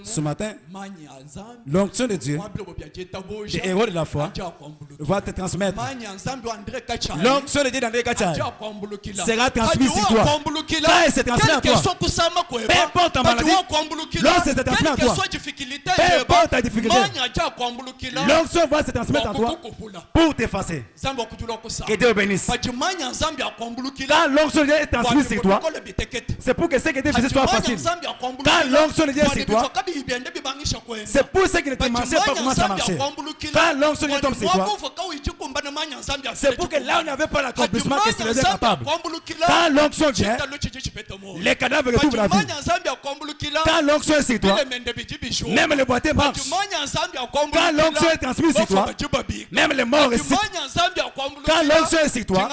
Ce matin, l'onction de Dieu, des héros de la foi, va te transmettre. L'onction de Dieu d'André Kachai sera transmise sur toi. Quand elle se transmet à toi, peu importe ta maladie, l'onction se transmet à toi. Peu importe ta difficulté, l'onction va se transmettre à toi pour t'effacer. Que Dieu bénisse. Quand l'onction de Dieu est transmise sur toi, c'est pour que ce qui est difficile soit facile. Quand l'onction de Dieu est sur toi, c'est pour ceux qui ne te marchaient pas comment ça marchait. Quand l'onction de Dieu tombe sur toi, c'est pour que là où il n'y avait pas l'accomplissement que tu était capable. Quand l'onction vient, les cadavres retrouvent la vie. Quand l'onction est sur toi, même les boîtiers marchent. Quand l'onction est transmise sur toi, même les morts ressuscitent. Quand l'onction est sur toi,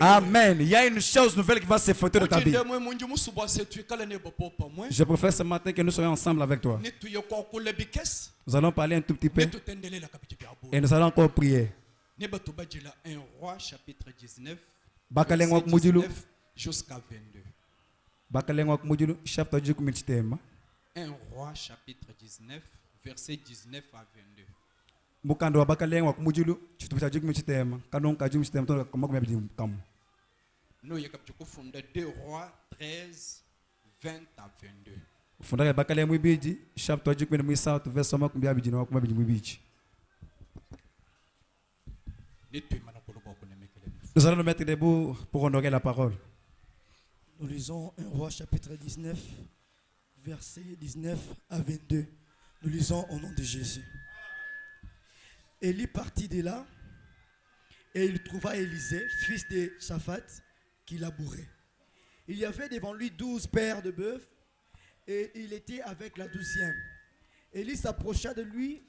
amen. Il y a une chose nouvelle qui va s'effectuer dans ta vie. Je préfère ce matin que nous soyons ensemble avec toi. Nous allons parler un tout petit peu et nous allons encore prier. 1 Roi chapitre 19 jusqu'à 22. 1 Roi chapitre 19 verset 19 à 22. Nous y 2 Rois 13 20 à 22. Nous allons nous mettre debout pour honorer la parole. Nous lisons 1 Roi chapitre 19, verset 19 à 22. Nous lisons au nom de Jésus. Élie partit de là et il trouva Élisée, fils de Shaphat, qui labourait. Il y avait devant lui 12 paires de bœufs et il était avec la 12e. Élie s'approcha de lui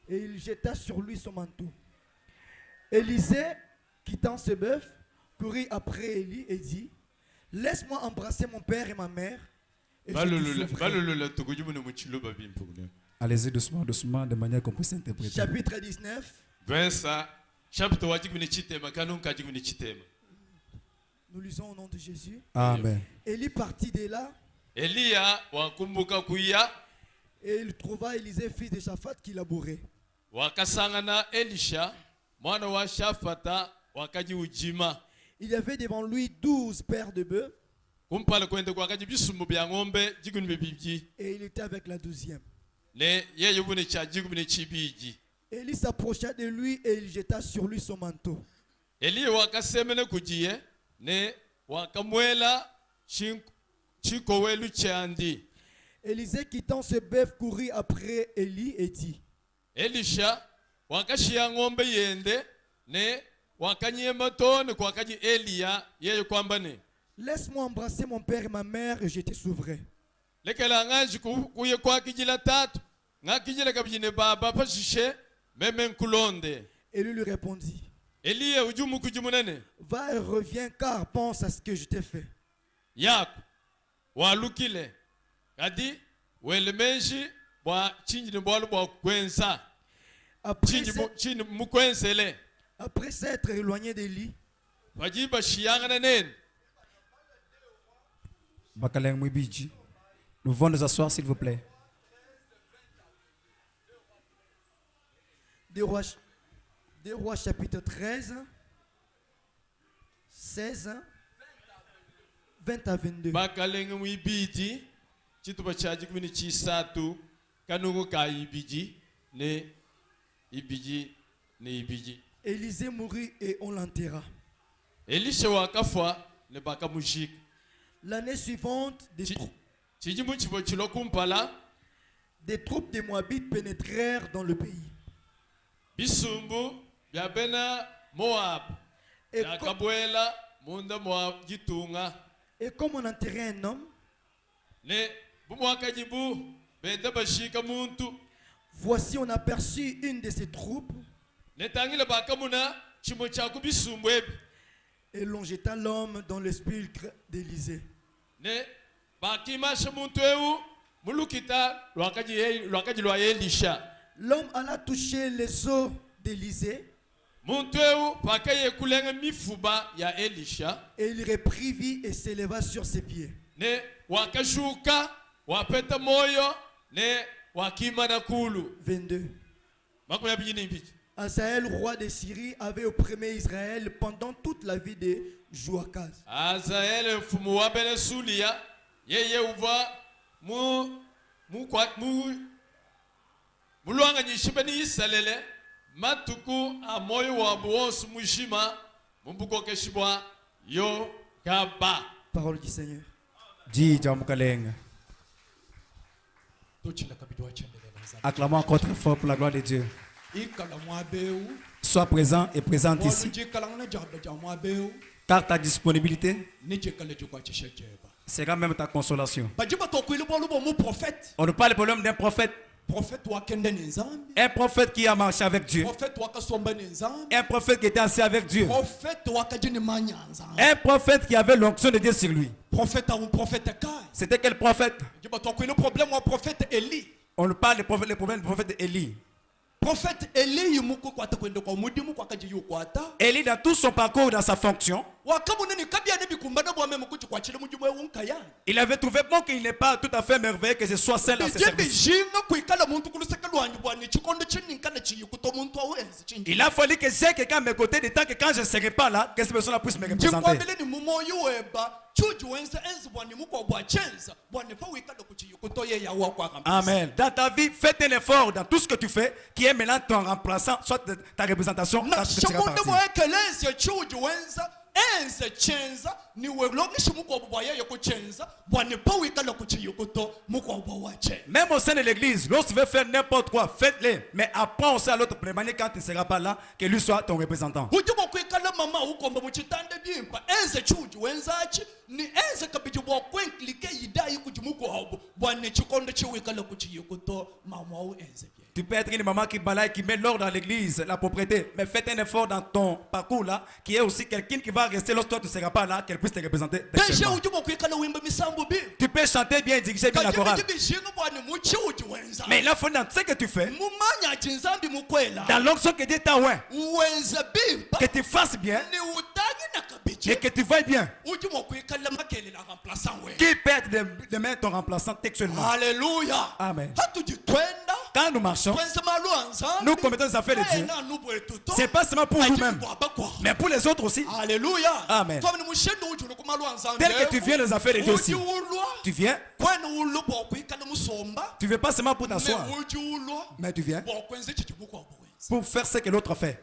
et il jeta sur lui son manteau. Élisée, quittant ce bœuf, courut après Élie et dit: laisse-moi embrasser mon père et ma mère. Et allez-y doucement, doucement, de manière qu'on puisse interpréter. Chapitre 19. Nous lisons au nom de Jésus. Amen. Élie partit de là et il trouva Élisée, fils de Shaphat, qui labourait. Il y avait devant lui 12 paires de bœufs et il était avec la 12e. Élie s'approcha de lui et il jeta sur lui son manteau. Élisée, quittant ce bœuf, courut après Élie et dit: Elisha laisse-moi embrasser mon père et ma mère et je te sauverai. Élie lui répondit: va et reviens, car pense à ce que je t'ai fait. Après s'être éloigné d'Élie, nous voulons nous asseoir, s'il vous plaît. 2 Rois chapitre 13, 16, 20 à 22. Élisée mourut et on l'enterra. L'année suivante, des troupes des Moabites pénétrèrent dans le pays. Et comme on enterrait un homme, voici on aperçut une de ces troupes et l'on jeta l'homme dans le sépulcre d'Élisée. L'homme alla toucher les os d'Élisée et il reprit vie et s'éleva sur ses pieds. wapeta moyo ne wakima na kulu. 22. Azaël, roi de Syrie, avait opprimé Israël pendant toute la vie de Joachaz. Azaël fumu wa Benesulia yeye uva mulwanga nyishibeni isalele matuku amoyo wa buonsu mushima mumbuko keshibwa yo kaba. Parole du Seigneur. Dis Jamukalenga. Acclamons encore très fort pour la gloire de Dieu. Sois présent et présente ici. Car ta disponibilité sera même ta consolation. On ne parle pas problème d'un prophète. Un prophète qui a marché avec Dieu. Un prophète qui était assis avec Dieu. Un prophète qui avait l'onction de Dieu sur lui. C'était quel prophète? On ne parle des problèmes du prophète Élie. Prophète Élie, Élie dans tout son parcours, dans sa fonction, il avait trouvé bon qu'il n'est pas tout à fait merveilleux que ce soit celle dans ses services. Il a fallu que j'ai quelqu'un à mes côtés de temps que quand je ne serai pas là, que cette personne puisse me représenter. Amen. Dans ta vie, fais un effort dans tout ce que tu fais, qui est maintenant ton remplaçant, soit ta représentation. Même au sein de l'église, lorsque tu veux faire n'importe quoi, faites-le. Mais apprends aussi à l'autre prémaner quand tu ne seras pas là, que lui soit ton représentant. Tu peux être une maman qui balaye, qui met l'ordre dans l'église, la propriété, mais faites un effort dans ton parcours là, qui est aussi quelqu'un qui va rester lorsque toi tu ne seras pas là, qu'elle puisse te représenter. Tu peux chanter bien, diriger bien la chorale. Mais il faut dans ce que tu fais, dans l'onction que Dieu t'a oint, que tu fasses bien et que tu veuilles bien. Qui perd demain ton remplaçant textuellement. Alléluia. Amen. Quand nous marchons, nous commettons des affaires de Dieu. C'est pas seulement pour nous-mêmes, mais pour les autres aussi. Alléluia. Amen. Tel que tu viens des affaires de Dieu aussi. Tu viens. Tu ne viens pas seulement pour t'asseoir, mais tu viens pour faire ce que l'autre fait.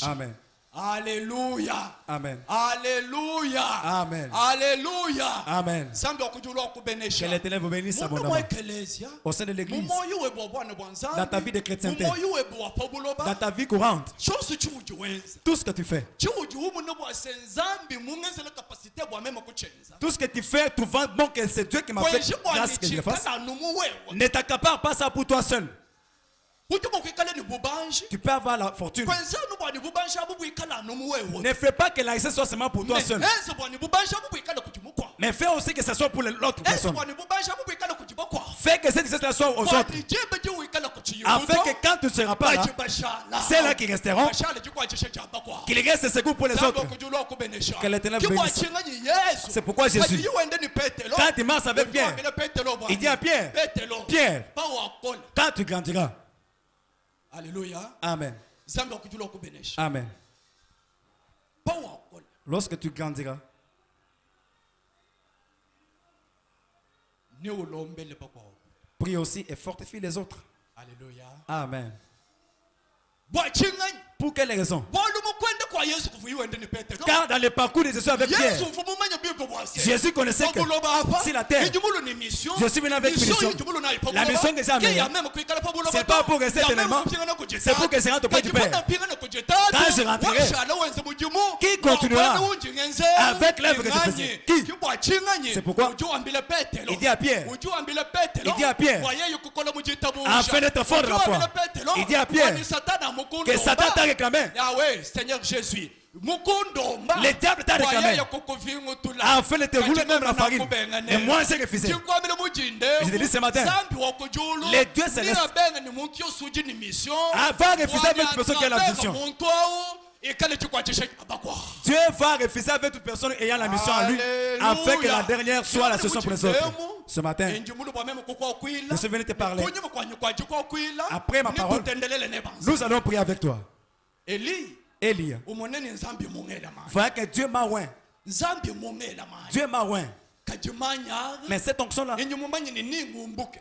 Amen. Alléluia. Amen. Alléluia. Amen. Alléluia. Amen. Que l'Éternel vous bénisse abondamment. Au sein de l'église, dans ta vie de chrétienté, dans ta vie courante, tout ce que tu fais, tout ce que tu fais, trouvant bon que c'est Dieu qui m'a fait grâce que je le fasse, ne t'accapare pas ça pour toi seul. Tu peux avoir la fortune. Ne fais pas que la richesse soit seulement pour toi seul. Mais fais aussi que ce soit pour l'autre personne. Fais que cette richesse soit aux autres. Afin que quand tu ne seras pas là, c'est là qui resteront. Qu'il reste ce goût pour les autres. Que l'Éternel bénisse. C'est pourquoi Jésus, quand il marche avec Pierre, il dit à Pierre, Pierre, quand tu grandiras, alléluia. Amen. Amen. Lorsque tu grandiras, prie aussi et fortifie les autres. Alléluia. Amen. Pour quelle raison? Car dans le parcours de Jésus avec Pierre, Jésus connaissait que si la terre, je suis venu avec une mission. La mission que j'ai amenée, ce n'est pas pour rester éternellement, c'est pour que je rentre auprès du Père. Quand je rentrerai, qui continuera avec l'œuvre que je faisais? Qui? C'est pourquoi il dit à Pierre, afin d'être fort de la foi, il dit à Pierre que Satan t'a réclamé. Seigneur Jésus, le diable t'a réclamé afin de te rouler même la farine. Et moi j'ai refusé. Je te dis ce matin, les dieux célestes, avant de refuser même une personne qui a la mission, Dieu va refuser avec toute personne ayant la mission à lui, afin que la dernière soit la solution pour les autres. Ce matin, je suis venu te parler. Après ma parole, nous allons prier avec toi. Élie, voyez que Dieu m'a oint. Dieu m'a oint. Mais cette onction-là,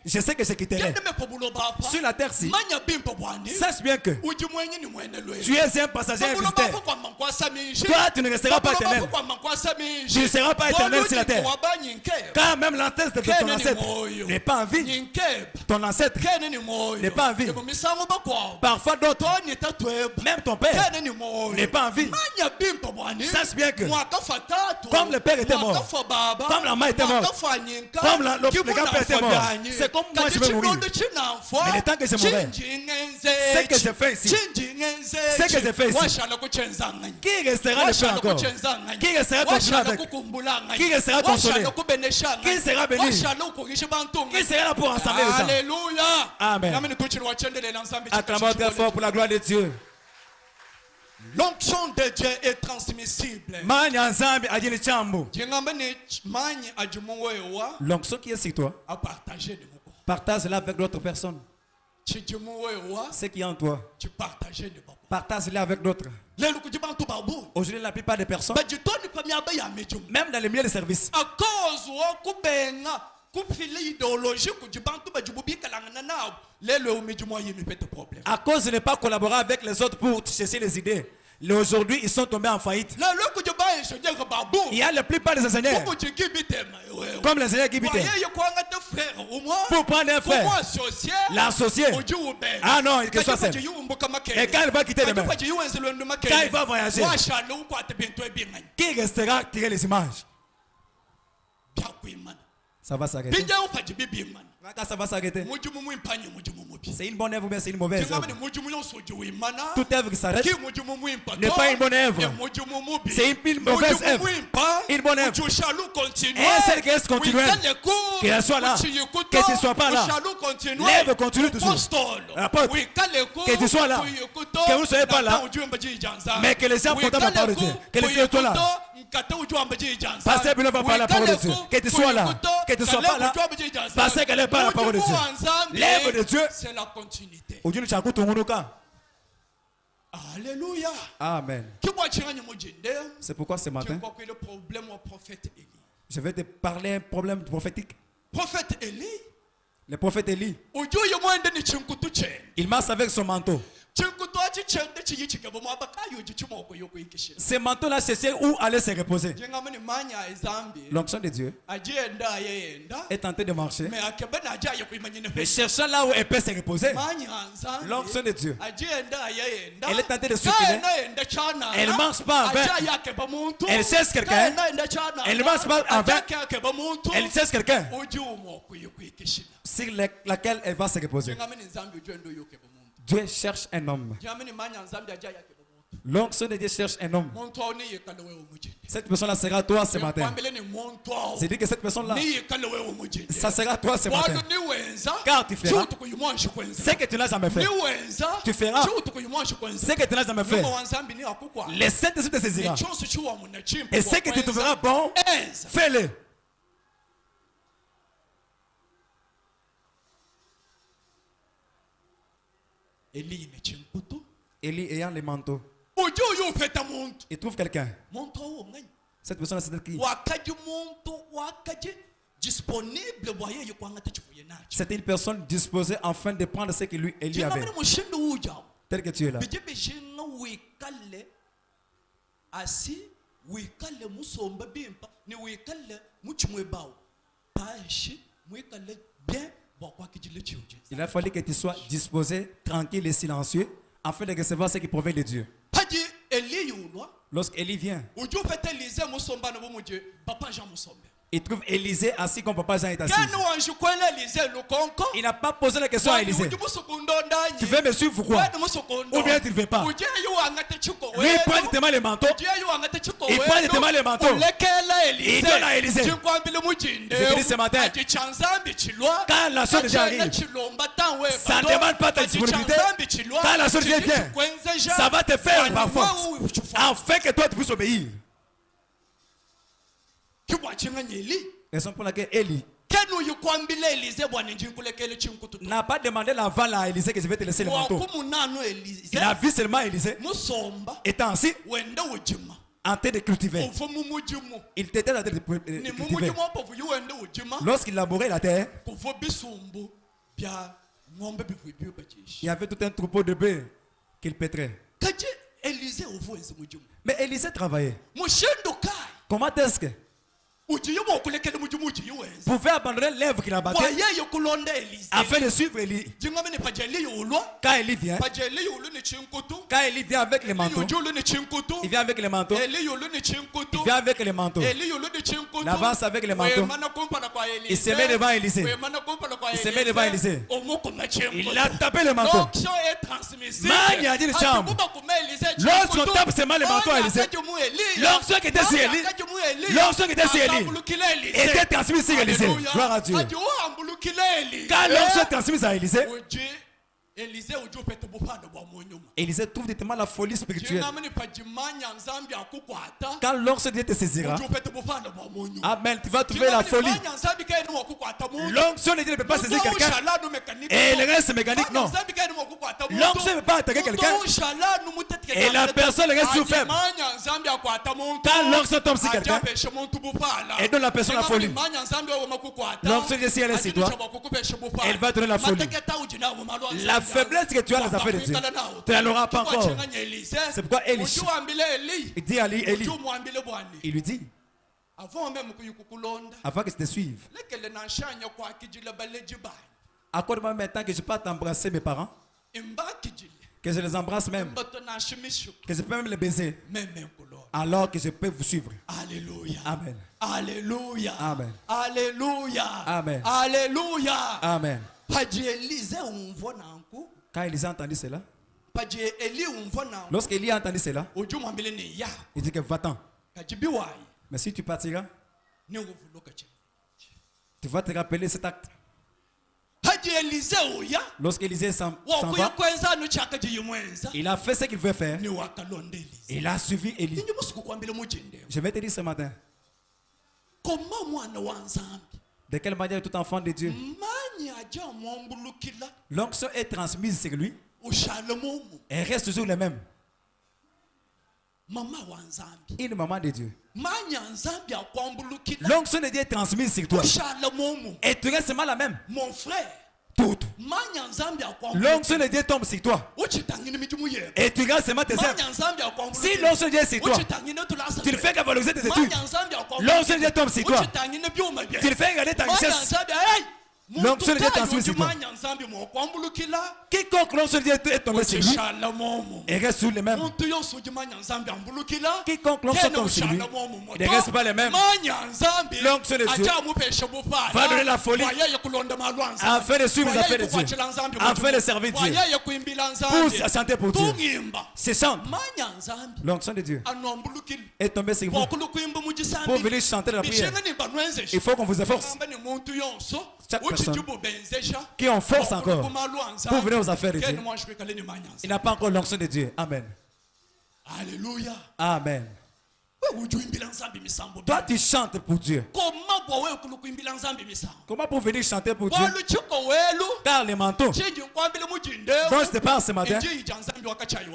je sais que je quitterai. Sur la terre-ci, sache bien que tu es un passager invisiteur. Toi, tu ne resteras pas éternel. Tu ne seras pas éternel sur la terre. Car même l'ancêtre de ton ancêtre n'est pas en vie. Ton ancêtre n'est pas en vie. Parfois d'autres, même ton père n'est pas en vie. Sache bien que comme le père était mort, comme la mère était morte, comme le grand-père était mort, c'est comme moi je vais mourir. Mais le temps que je mourrai, ce que je fais ici, qui restera le faire encore? Qui restera continuer avec? Qui restera consolé? Qui sera béni? Qui sera là pour ensemble les gens? Alléluia. Amen. Acclamons très fort pour la gloire de Dieu. L'onction de Dieu est transmissible. L'onction qui est sur toi, partage-la avec d'autres personnes. Ce qui est en toi, partage-la avec d'autres. Aujourd'hui, la plupart des personnes, même dans les milieux de service, à cause de ne pas collaborer avec les autres pour chercher les idées, aujourd'hui ils sont tombés en faillite. Il y a la plupart des enseignants, comme les enseignants qui habitent, pour prendre un frère, l'associer. Ah non, que ce soit seul. Et quand il va quitter demain, quand il va voyager, qui restera tirer les images? Ça va s'arrêter. Quand ça va s'arrêter, c'est une bonne œuvre ou bien c'est une mauvaise œuvre? Toute œuvre qui s'arrête n'est pas une bonne œuvre. C'est une mauvaise œuvre. Une bonne œuvre. Et celle qui reste continuelle, qu'elle soit là, que tu ne sois pas là, l'œuvre continue toujours. L'apôtre, que tu sois là, que vous ne soyez pas là, mais que les gens portent la parole de Dieu. Que les gens soient là. Pasteur Bilo va parler la parole de Dieu. Que tu sois là, que tu ne sois pas là, parce qu'elle n'est pas la parole de Dieu. L'œuvre de Dieu, c'est la continuité. Alléluia. Amen. C'est pourquoi ce matin, je vais te parler un problème prophétique. Prophète Élie. Le prophète Élie, il marche avec son manteau. Ce manteau-là, c'est où aller se reposer. L'onction de Dieu est en train de marcher, mais cherchant là où elle peut se reposer. L'onction de Dieu, elle est en train de circuler. Elle ne marche pas en vain. Elle cherche quelqu'un. Elle ne marche pas en vain. Elle cherche quelqu'un sur laquelle elle va se reposer. Dieu cherche un homme. L'onction de Dieu cherche un homme. Cette personne-là sera toi ce matin. C'est dit que cette personne-là, ça sera toi ce matin. Car tu feras ce que tu n'as jamais fait. Tu feras ce que tu n'as jamais fait. Les Saint-Esprit te saisira. Et ce que tu trouveras bon, fais-le. Élie ayant les manteaux, il trouve quelqu'un. Cette personne c'est qui? C'était une personne disposée afin de prendre ce que lui Élie avait. Tel que tu es là. Il a fallu que tu sois disposé, tranquille et silencieux afin de recevoir ce qui provient de Dieu. Lorsqu'Élie vient, Il trouve Élisée assis comme papa Jean est assis. Il n'a pas posé la question à Élisée. Tu veux me suivre ou quoi? Ou bien tu ne veux pas? Lui, il prend directement les manteaux. Il prend directement les manteaux. Il donne à Élisée. Je te dis ce matin, quand la chose déjà arrive, ça ne demande pas ta disponibilité. Quand la chose vient, ça va te faire par force. Afin que toi tu puisses obéir. Raison pour laquelle Élie n'a pas demandé l'aval à Élisée que je vais te laisser le manteau. Il a vu seulement Élisée étant assis en train de cultiver. Il était en train de cultiver. Lorsqu'il labourait la terre, il y avait tout un troupeau de bœufs qu'il pêtrait. Mais Élisée travaillait. Comment est-ce que pouvait abandonner l'œuvre qu'il a bâtie afin de suivre Élie? Quand Élie vient, avec les manteaux, il vient avec les manteaux, il vient avec les manteaux, il avance avec les manteaux, il se met devant Élisée, il se met devant Élisée, il a tapé le manteau. Lorsqu'on tape seulement le manteau à Élisée, l'onction qui était sur Élie, était transmise sur Élisée. Gloire à Dieu. Quand l'onction est transmise à Élisée, Élisée trouve directement la folie spirituelle. Quand l'onction te saisira, amen, tu vas trouver la folie. L'onction ne peut pas saisir quelqu'un et le reste mécanique, non. L'onction ne peut pas attaquer quelqu'un et la personne reste sous faible. Quand l'onction tombe sur quelqu'un et donne la personne la folie, l'onction dit si elle est sur toi, elle va donner la folie. La faiblesse que tu as dans les affaires de Dieu, tu n'en auras pas encore. C'est pourquoi Élie, il dit à Élie, il lui dit, avant que je te suive, accorde-moi maintenant que je peux t'embrasser mes parents, que je les embrasse même, que je peux même les baiser, alors que je peux vous suivre. Alléluia. Amen. Alléluia. Amen. Alléluia. Amen. Alléluia. Amen. Quand Élisée a entendu cela, lorsqu'Élie a entendu cela, il dit que va-t'en. Mais si tu partiras, tu vas te rappeler cet acte. Lorsqu'Élisée s'en va, il a fait ce qu'il veut faire. Il a suivi Élie. Je vais te dire ce matin, de quelle manière tout enfant de Dieu, l'onction est transmise sur lui et reste toujours le même. Une maman de Dieu. L'onction de Dieu est transmise sur toi et tu restes seulement la même. Mon frère, toute. L'onction de Dieu tombe sur toi et tu restes seulement tes œuvres. Si l'onction de Dieu est sur toi, tu ne fais que valoriser tes études. L'onction de Dieu tombe sur toi, tu ne fais regarder ta richesse. L'onction de Dieu est transmise sur toi. Quiconque l'onction de Dieu est tombé sur lui et reste sur les mêmes. Quiconque l'onction tombe sur lui et ne reste pas les mêmes. L'onction de Dieu va donner la folie afin de suivre les affaires de Dieu, afin de servir Dieu, pour chanter pour Dieu. C'est chante. L'onction de Dieu est tombée sur vous pour venir chanter la prière. Il faut qu'on vous efforce. Chaque personne qui en force encore pour venir aux affaires de Dieu, il n'a pas encore l'onction de Dieu. Amen. Alléluia. Amen. Toi tu chantes pour Dieu. Comment pour venir chanter pour Dieu? Car les manteaux dont je te parle ce matin,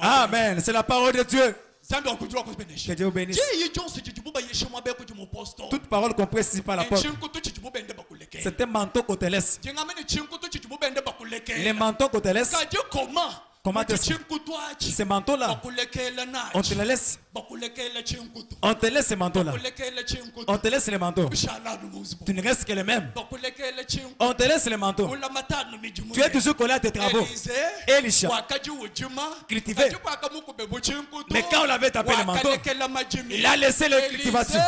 amen, c'est la parole de Dieu. Que Dieu vous bénisse. Toute parole qu'on précise par la porte, c'est un manteau qu'on te laisse. Les manteaux qu'on te laisse, comment ces manteaux-là, on te les laisse. On te laisse ces manteaux-là. On te laisse les manteaux. Tu ne restes que les mêmes. On te laisse les manteaux. Tu es toujours collé à tes travaux. Elisha cultivait. Mais quand on avait tapé les manteaux, il a laissé les cultivations.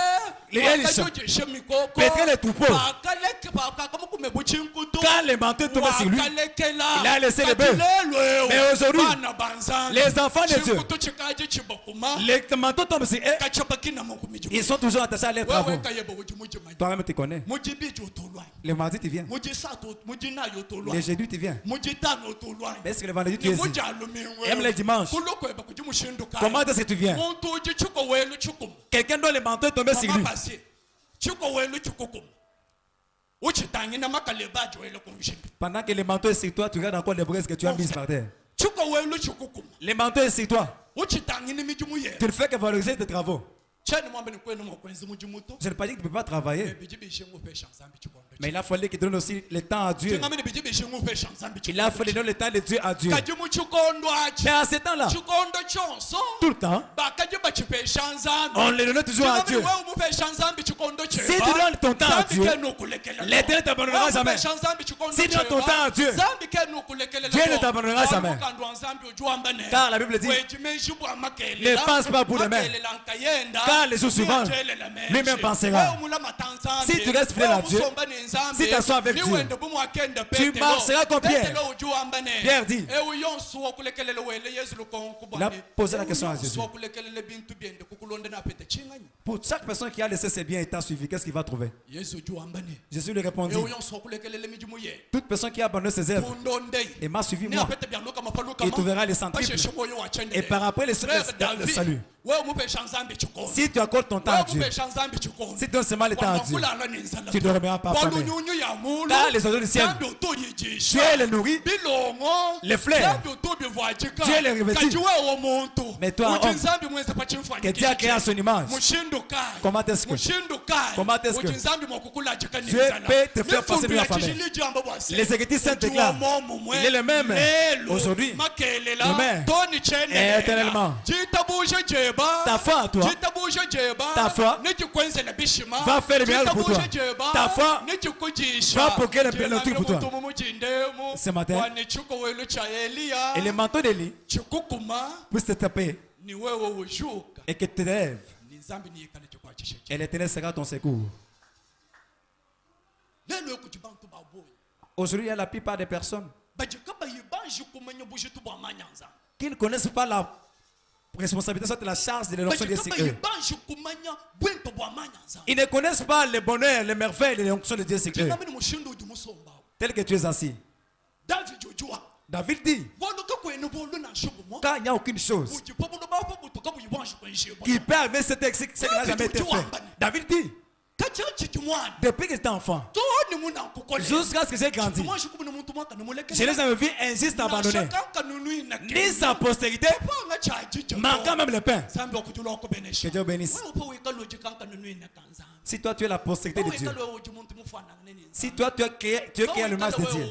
les hélices, pétrer les troupeaux. Quand les manteaux tombaient sur lui, il a laissé les bœufs. Mais aujourd'hui, les enfants de Dieu, les manteaux tombent sur eux, ils sont toujours attachés à leurs travaux. Toi-même, tu connais. Le mardi, tu viens. Le jeudi, tu viens. Mais est-ce que le vendredi, tu es ici? Et même le dimanche. Comment est-ce que tu viens? Quelqu'un dont les manteaux tombent sur lui. Pendant que les manteaux sont sur toi, tu regardes encore les braises que tu as mises par terre. Les manteaux sont sur toi. Tu ne fais que valoriser tes travaux. Je ne pas dit que tu ne peux pas travailler. Mais il a fallu qu'il donne aussi le temps à Dieu. Il a fallu donner le temps de Dieu à Dieu. Mais à ce temps-là, tout le temps, on le donne toujours à Dieu. Si tu donnes ton temps à Dieu, l'Éternel ne t'abandonnera jamais. Si tu donnes ton temps à Dieu, Dieu ne t'abandonnera jamais. Car la Bible dit, ne pense pas pour demain. Car les jours suivants, lui-même pensera. Si tu restes fidèle à Dieu, si tu t'assois avec Dieu, tu marcheras comme Pierre. Pierre dit, il a posé la question à Jésus. Pour chaque personne qui a laissé ses biens et t'a suivi, qu'est-ce qu'il va trouver? Jésus lui répondit, toute personne qui a abandonné ses œuvres et m'a suivi moi, il trouvera les centriples et par après le salut. Si tu accordes ton temps à Dieu, si tu donnes seulement le temps à Dieu, tu ne dormiras pas affamé. Car les oiseaux du ciel, Dieu les nourrit, les fleurs, Dieu les revêtit. Mais toi, homme, que Dieu a créé à son image, comment est-ce que Dieu peut te faire passer de la famille? Les Écritures saintes déclarent, il est le même aujourd'hui, le même et éternellement. Ta foi à toi, ta foi va faire le meilleur pour toi. Ta foi va procurer le truc pour toi. Ce matin, et le manteau d'Élie puisse te taper et que tu te lèves. Et l'Éternel sera ton secours. Aujourd'hui, il y a la plupart des personnes qui ne connaissent pas la responsabilité, soit la charge de l'onction de Dieu sur eux. Ils ne connaissent pas le bonheur, les merveilles de l'onction de Dieu sur eux. Tel que tu es assis. David dit, quand il n'y a aucune chose qui peut arriver, c'est que ça n'a jamais été fait. David dit, depuis que j'étais enfant, jusqu'à ce que j'ai grandi, je les avais vus injustes abandonnés, ni sa postérité, manquant même le pain. Que Dieu bénisse. Si toi tu es la postérité de Dieu, si toi tu es créé à l'image de Dieu,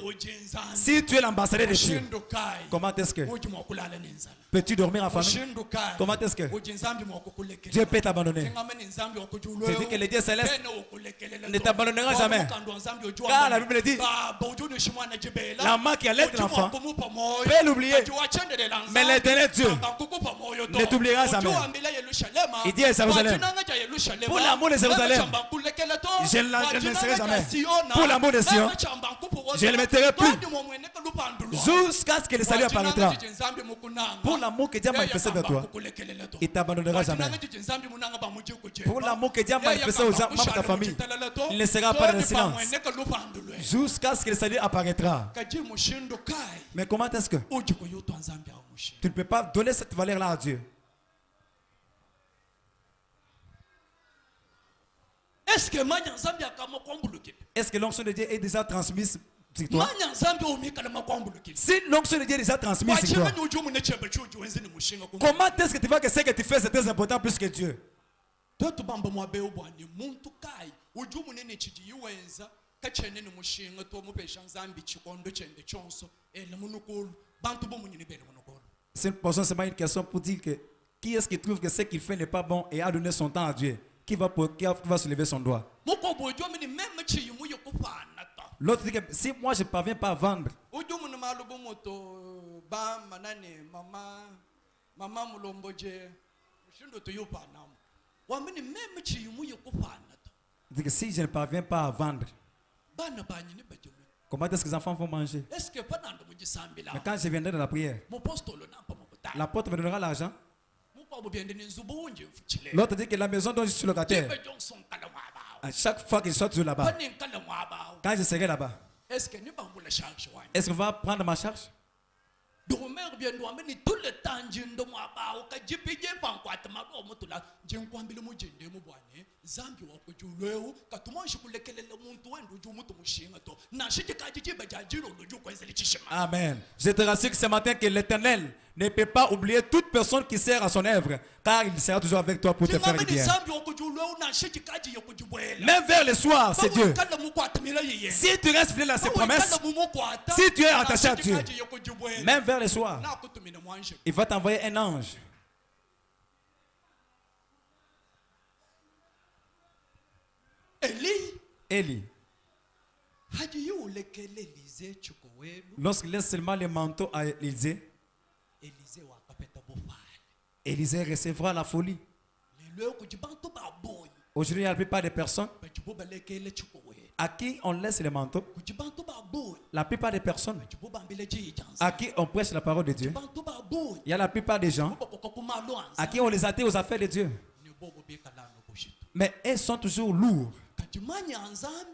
si tu es l'ambassadeur de Dieu, comment est-ce que peux-tu dormir en famille? Comment est-ce que Dieu peut t'abandonner? C'est dit que le Dieu céleste ne t'abandonnera jamais. Car la Bible dit, la main qui allait l'enfant peut l'oublier, mais l'Éternel Dieu ne t'oubliera jamais. Il dit à Jérusalem, pour l'amour de Jérusalem, je ne la laisserai jamais. Pour l'amour de Sion, je ne le mettrai plus jusqu'à ce que le salut apparaîtra. Pour l'amour que Dieu a manifesté vers toi, il ne t'abandonnera jamais. Pour l'amour que Dieu a manifesté aux membres de ta famille, il ne sera pas dans le silence jusqu'à ce que le salut apparaîtra. Mais comment est-ce que tu ne peux pas donner cette valeur-là à Dieu? Est-ce que l'onction de Dieu est déjà transmise sur toi? Si l'onction de Dieu est déjà transmise sur toi, comment est-ce que tu vois que ce que tu fais c'est très important plus que Dieu? C'est seulement une question pour dire que qui est-ce qui trouve que ce qu'il fait n'est pas bon et a donné son temps à Dieu? Qui va se lever son doigt? L'autre dit que si moi je ne parviens pas à vendre, dit que si je ne parviens pas à vendre, comment est-ce que les enfants vont manger? Mais quand je viendrai dans la prière, l'apôtre me donnera l'argent. L'autre dit que la maison dont je suis locataire, à chaque fois que je sois toujours là-bas, quand je serai là-bas, est-ce qu'on va prendre ma charge? Tout le temps, je ne Amen. Je te rassure ce matin que l'Éternel ne peut pas oublier toute personne qui sert à son œuvre, car il sera toujours avec toi pour te faire du bien. Même vers le soir, c'est Dieu. Si tu restes fidèle à ses promesses, si tu es attaché à Dieu, même vers le soir, il va t'envoyer un ange. Élie, lorsqu'il laisse seulement le manteau à Élisée, Élisée recevra la folie. Aujourd'hui, la plupart des personnes à qui on laisse le manteau, la plupart des personnes à qui on prêche la parole de Dieu, il y a la plupart des gens à qui on les attire aux affaires de Dieu. Mais elles sont toujours lourds.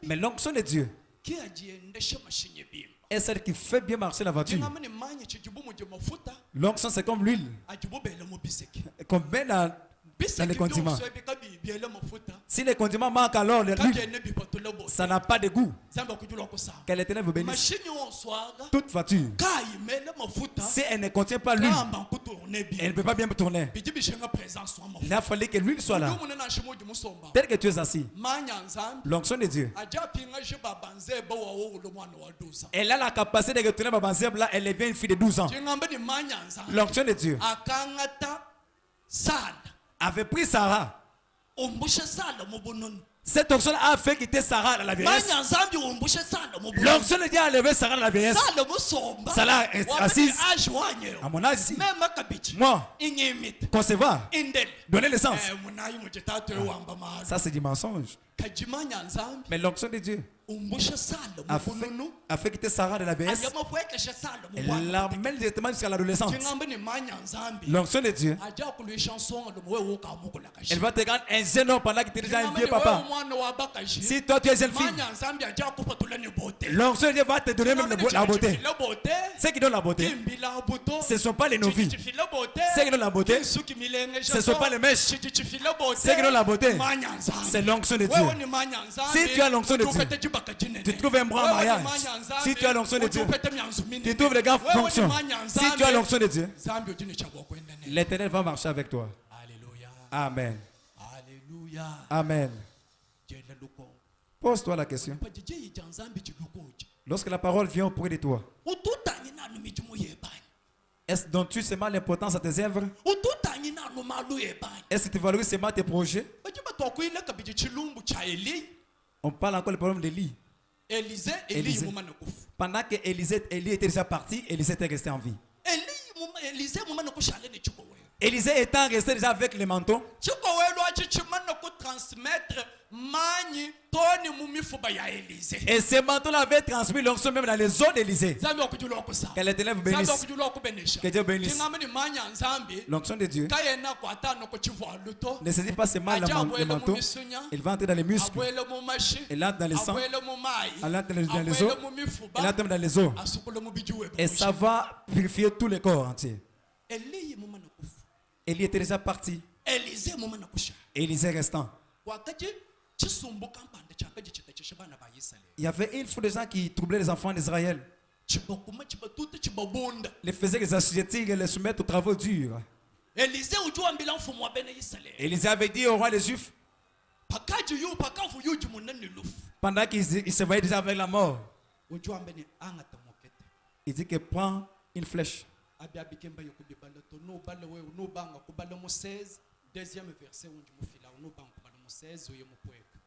Mais l'onction de Dieu est celle qui fait bien marcher la voiture. L'onction, c'est comme l'huile qu'on met dans les condiments. Si les condiments manquent, alors l'huile, ça n'a pas de goût. Que l'Éternel vous bénisse. Toute voiture, si elle ne contient pas l'huile, elle ne peut pas bien tourner. Il a fallu que l'huile soit là. Tel que tu es assis, l'onction de Dieu, elle a la capacité de retourner Babanzeb là, elle devient une fille de 12 ans. L'onction de Dieu avait pris Sarah. Cette onction a fait quitter Sarah à la vieillesse. L'onction de Dieu a levé Sarah à la vieillesse. Sarah est assise à mon âge ici. Moi, concevoir, donner le sens. Ça, c'est du mensonge. Mais l'onction de Dieu a fait quitter Sarah de la vieillesse. Elle l'amène directement jusqu'à l'adolescence. L'onction de Dieu, elle va te rendre un jeune homme pendant que tu es déjà un vieux papa. Si toi tu es jeune fille, l'onction de Dieu va te donner même la beauté. Ceux qui donnent la beauté, ce ne sont pas les novices. Ceux qui donnent la beauté, ce ne sont pas les mèches. Ceux qui donnent la beauté, c'est l'onction de Dieu. Si tu as l'onction de Dieu, tu trouves un bras en mariage. Si tu as l'onction de Dieu, tu trouves les gars fonction. Si tu as l'onction de Dieu, l'Éternel va marcher avec toi. Amen. Amen. Pose-toi la question. Lorsque la parole vient auprès de toi, est-ce donc tu seulement l'importance à tes œuvres? Est-ce que tu valorises seulement tes projets? On parle encore du problème d'Élie. Élisée. Pendant que Élie était déjà parti, Élisée était resté en vie. Élisée étant resté déjà avec le manteau, et ce manteau-là avait transmis l'onction même dans les eaux d'Élisée. Que l'Éternel vous bénisse. Que Dieu bénisse. L'onction de Dieu ne se dit pas seulement le manteau. Il va entrer dans les muscles. Il entre dans les sangs. Il entre dans les os. Il entre dans les os. Et ça va purifier tout le corps entier. Élie était déjà parti. Élisée restant. Il y avait une fois des gens qui troublaient les enfants d'Israël. Les faisaient les assujettir et les soumettre aux travaux durs. Élisée avait dit au roi des Juifs, pendant qu'il se voyait déjà avec la mort, il dit que prends une flèche.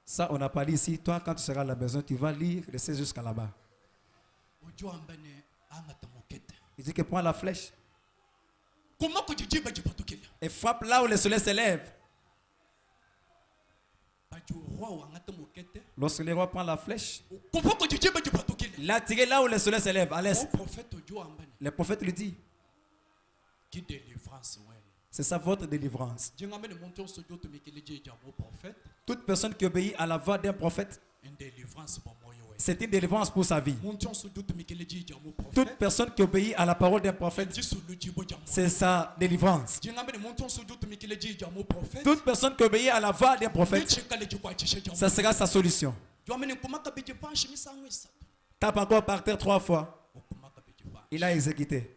Ça, on n'a pas lu ici. Toi, quand tu seras à la maison, tu vas lire le 16 jusqu'à là-bas. Il dit que prends la flèche et frappe là où le soleil s'élève. Lorsque le roi prend la flèche, il l'a tiré là où le soleil s'élève, à l'est. Le prophète lui dit, c'est ça votre délivrance. Toute personne qui obéit à la voix d'un prophète, c'est une délivrance pour sa vie. Toute personne qui obéit à la parole d'un prophète, c'est sa délivrance. Toute personne qui obéit à la voix d'un prophète, ça sera sa solution. Tape encore par terre 3 fois. Il a exécuté.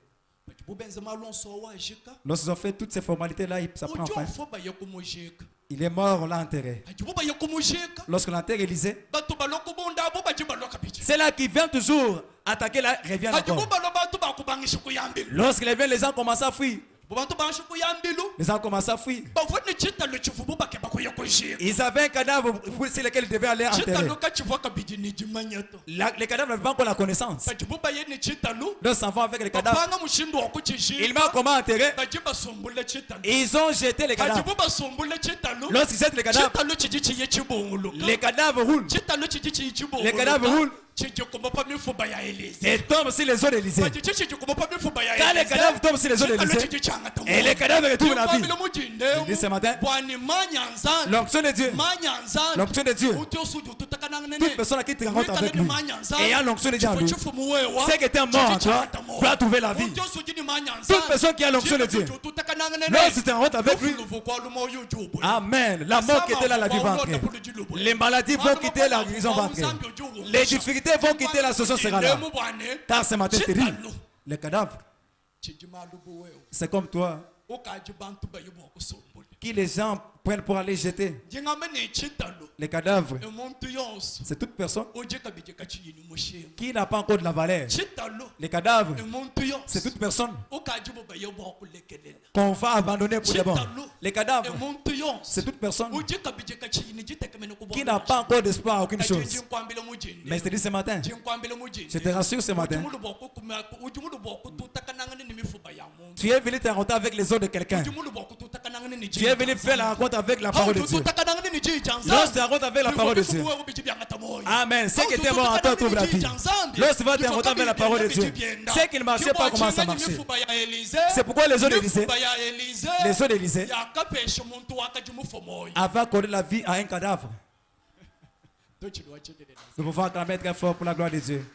Lorsqu'ils ont fait toutes ces formalités-là, ça prend fin. Il est mort, on l'a enterré. Lorsqu'on enterre Élisée, c'est là qu'il vient toujours attaquer, là, revient encore. Lorsqu'il vient, les gens commencent à fuir. Les gens commencent à fuir. Ils avaient un cadavre sur lequel ils devaient aller enterrer. Les cadavres n'avaient pas encore la connaissance. Donc, s'en vont avec les cadavres. Ils m'ont comment enterrer. Ils ont jeté les cadavres. Lorsqu'ils jettent les cadavres, les cadavres roulent. Les cadavres roulent. Et tombent sur les eaux d'Élysée. Quand les cadavres tombent sur les eaux d'Élysée, et les cadavres retournent à la vie. Il dit ce matin, l'onction de Dieu, l'onction de Dieu, toute personne qui te rencontre avec lui, ayant l'onction de Dieu en lui, c'est que tu es mort en toi, doit trouver la vie. Toute personne qui a l'onction de Dieu, lorsque tu te rencontres avec lui, amen, la mort qui était là, la vie va entrer. Les maladies vont quitter, la guérison va entrer. Les difficultés vont quitter, la solution sera là. Car ce matin, tu dis, les cadavres, c'est comme toi, qui les gens prennent pour aller jeter. Les cadavres, c'est toute personne qui n'a pas encore de la valeur. Les cadavres, c'est toute personne qu'on va abandonner pour les bons. Les cadavres, c'est toute personne qui n'a pas encore d'espoir à aucune chose. Mais je te dis ce matin, je te rassure ce matin, tu es venu te rencontrer avec les os de quelqu'un. Tu es venu faire la rencontre avec la parole de Dieu. Lorsque tu rencontres avec la parole de Dieu, amen, c'est que tu es mort en toi trouve la vie. Lorsque tu vas te rencontrer avec la parole de Dieu, c'est qu'il ne marchait pas comment ça marchait. C'est pourquoi les os d'Élysée, avaient accordé la vie à un cadavre. Nous pouvons acclamer très fort pour la gloire de Dieu.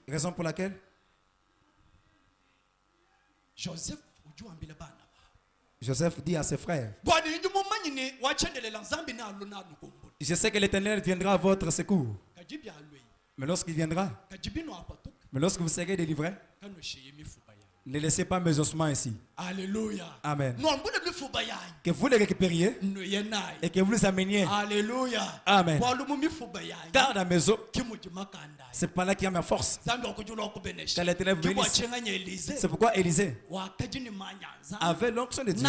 Raison pour laquelle Joseph dit à ses frères, je sais que l'Éternel viendra à votre secours. Mais lorsqu'il viendra, mais lorsque vous serez délivrés, ne laissez pas mes ossements ici. Alléluia. Amen. Que vous les récupériez et que vous les ameniez. Alléluia. Amen. Car dans mes os, c'est pas là qu'il y a ma force. Car l'Éternel vous bénisse. C'est pourquoi Élisée avait l'onction de Dieu.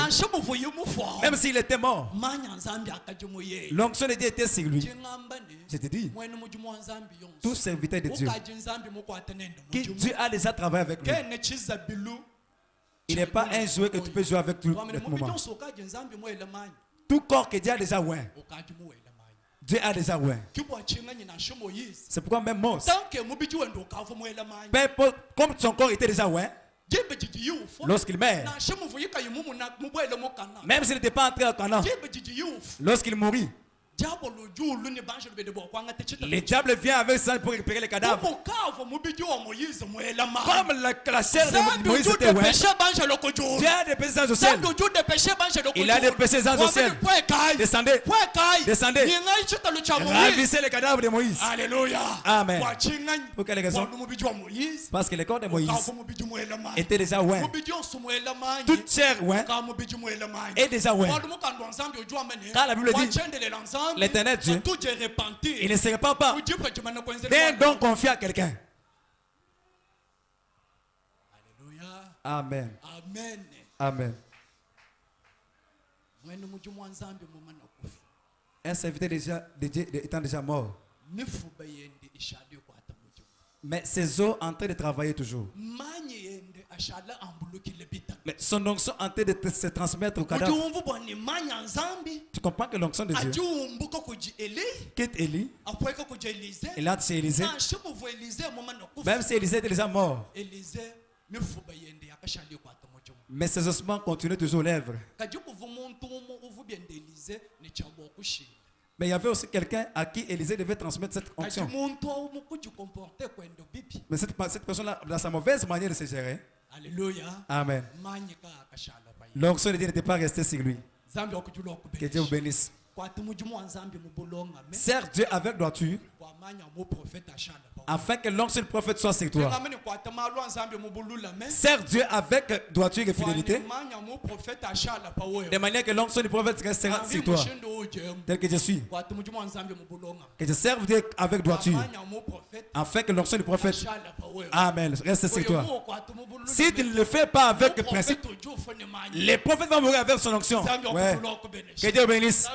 Même s'il était mort, l'onction de Dieu était sur lui. Je te dis, tout serviteur de Dieu, qui Dieu a déjà travaillé avec lui. Il n'est pas un jouet que tu peux jouer avec tout le moment. Tout corps que Dieu a déjà oint, Dieu a déjà oint. C'est pourquoi même Mose, comme son corps était déjà oint, lorsqu'il meurt, même s'il n'était pas entré au Canaan, lorsqu'il mourit, le diable vient avec ça pour récupérer les cadavres. Comme la chair de Moïse était oint, Dieu a des péchés au ciel. Il a des péchés au ciel. Descendez, descendez, ravissez les cadavres de Moïse. Alléluia. Amen. Pour quelle raison? Parce que le corps de Moïse était déjà oint. Toute chair oint est déjà oint. Car la Bible dit, l'Éternel Dieu, il ne se répand pas d'un don confié à quelqu'un. Amen. Amen. Un serviteur de Dieu étant déjà mort, mais ses os en train de travailler toujours. Mais son onction en train de se transmettre au cadavre. Tu comprends que l'onction de Dieu quitte Élie, il entre chez Élisée. Même si Élisée est déjà mort, mais ses ossements continuent toujours aux lèvres. Mais il y avait aussi quelqu'un à qui Élisée devait transmettre cette onction. Mais cette personne-là, dans sa mauvaise manière de se gérer, Alléluia. Amen, l'onction de Dieu n'était pas restée sur lui. Que Dieu vous bénisse. Sers Dieu avec droiture afin que l'onction du prophète soit sur toi. Sers Dieu avec droiture et fidélité de manière que l'onction du prophète restera sur toi. Tel que je suis. Que je serve Dieu avec droiture afin que l'onction du prophète, Amen, reste sur toi. Si tu ne le fais pas avec le principe, les prophètes vont mourir avec son onction. Ouais. Que Dieu bénisse.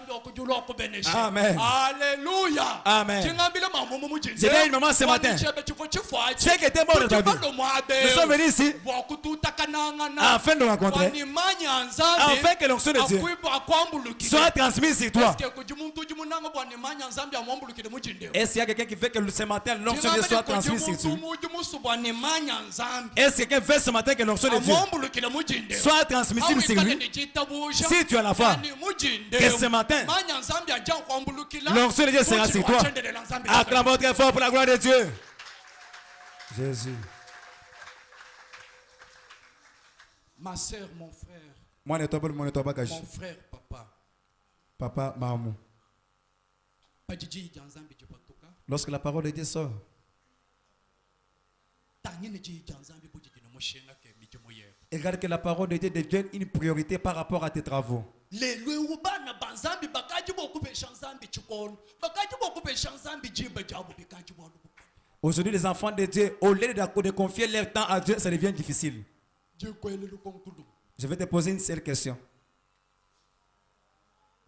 Amen. Alléluia. Amen. J'ai dit à une maman ce matin, ceux qui étaient morts de ta vie, nous sommes venus ici afin de rencontrer, afin que l'onction de Dieu soit transmise sur toi. Est-ce qu'il y a quelqu'un qui veut que ce matin l'onction de Dieu soit transmise sur toi? Est-ce que quelqu'un veut ce matin que l'onction de Dieu soit transmissible sur lui? Si tu as la foi, que ce matin l'onction de Dieu sera sur toi. Acclamons très fort pour la gloire de Dieu. Jésus. Ma soeur, mon frère. Mon frère, papa. Papa, maman. Lorsque la parole de Dieu sort, regarde que la parole de Dieu devienne une priorité par rapport à tes travaux. Aujourd'hui, les enfants de Dieu, au lieu de confier leur temps à Dieu, ça devient difficile. Je vais te poser une seule question.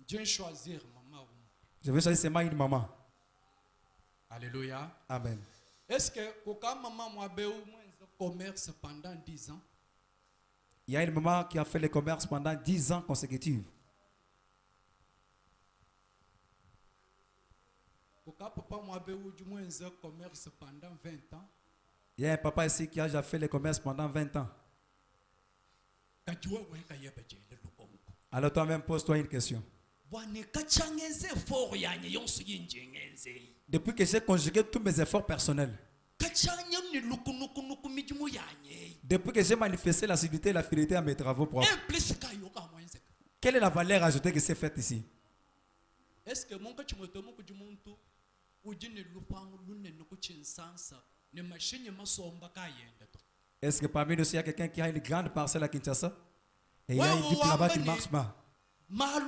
Je vais choisir seulement une maman. Alléluia. Amen. Est-ce que quand maman m'a fait commerce pendant 10 ans? Il y a une maman qui a fait le commerce pendant 10 ans consécutifs. Papa m'a fait commerce pendant 20 ans. Il y a un papa ici qui a déjà fait le commerce pendant 20 ans. Alors toi-même, pose-toi une question. Depuis que j'ai conjugué tous mes efforts personnels, depuis que j'ai manifesté l'assiduité et la fidélité à mes travaux propres, quelle est la valeur ajoutée qui s'est faite ici? Est-ce que est-ce que parmi nous, il y a quelqu'un qui a une grande parcelle à Kinshasa et il y a une diplôme là-bas qui ne marche pas? La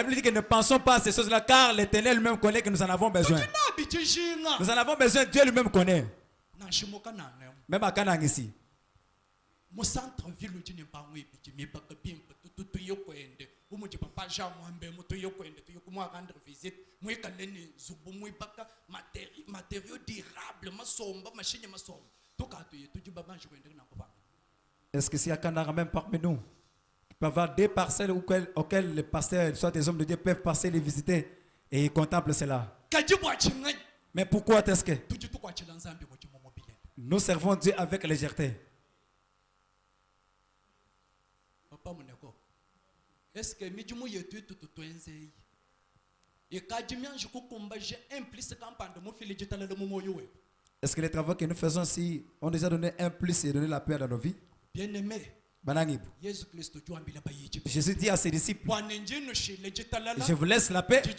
Bible dit que ne pensons pas à ces choses-là car l'Éternel lui-même connaît que nous en avons besoin. Nous en avons besoin, Dieu lui-même connaît. Même à Canaan ici. Est-ce que s'il y a Canaan même parmi nous, il peut y avoir des parcelles auxquelles les pasteurs, soit des hommes de Dieu, peuvent passer les visiter et ils contemplent cela? Mais pourquoi est-ce que nous servons Dieu avec légèreté? Est-ce que est-ce que les travaux que nous faisons ici ont déjà donné un plus et donné la paix dans nos vies? Bien-aimé, Jésus dit à ses disciples, je vous laisse la paix, que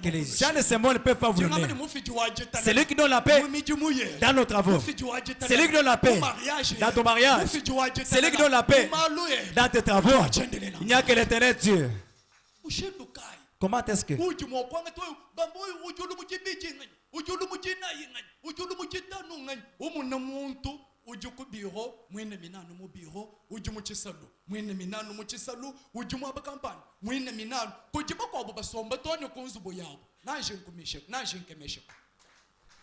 les gens de ce monde ne peuvent pas vous donner. C'est lui qui donne la paix dans nos travaux. C'est lui qui donne la paix dans ton mariage. C'est lui qui donne la paix dans tes travaux. Il n'y a que l'Éternel Dieu. Comment est-ce que uji ku biro mwine minanu mu biro uji mu chisalu mwine minanu mu chisalu uji mu abakampani mwine minanu kujiba kwa basomba toni kunzubo yabo nanje nkumishe nanje nkemeshe.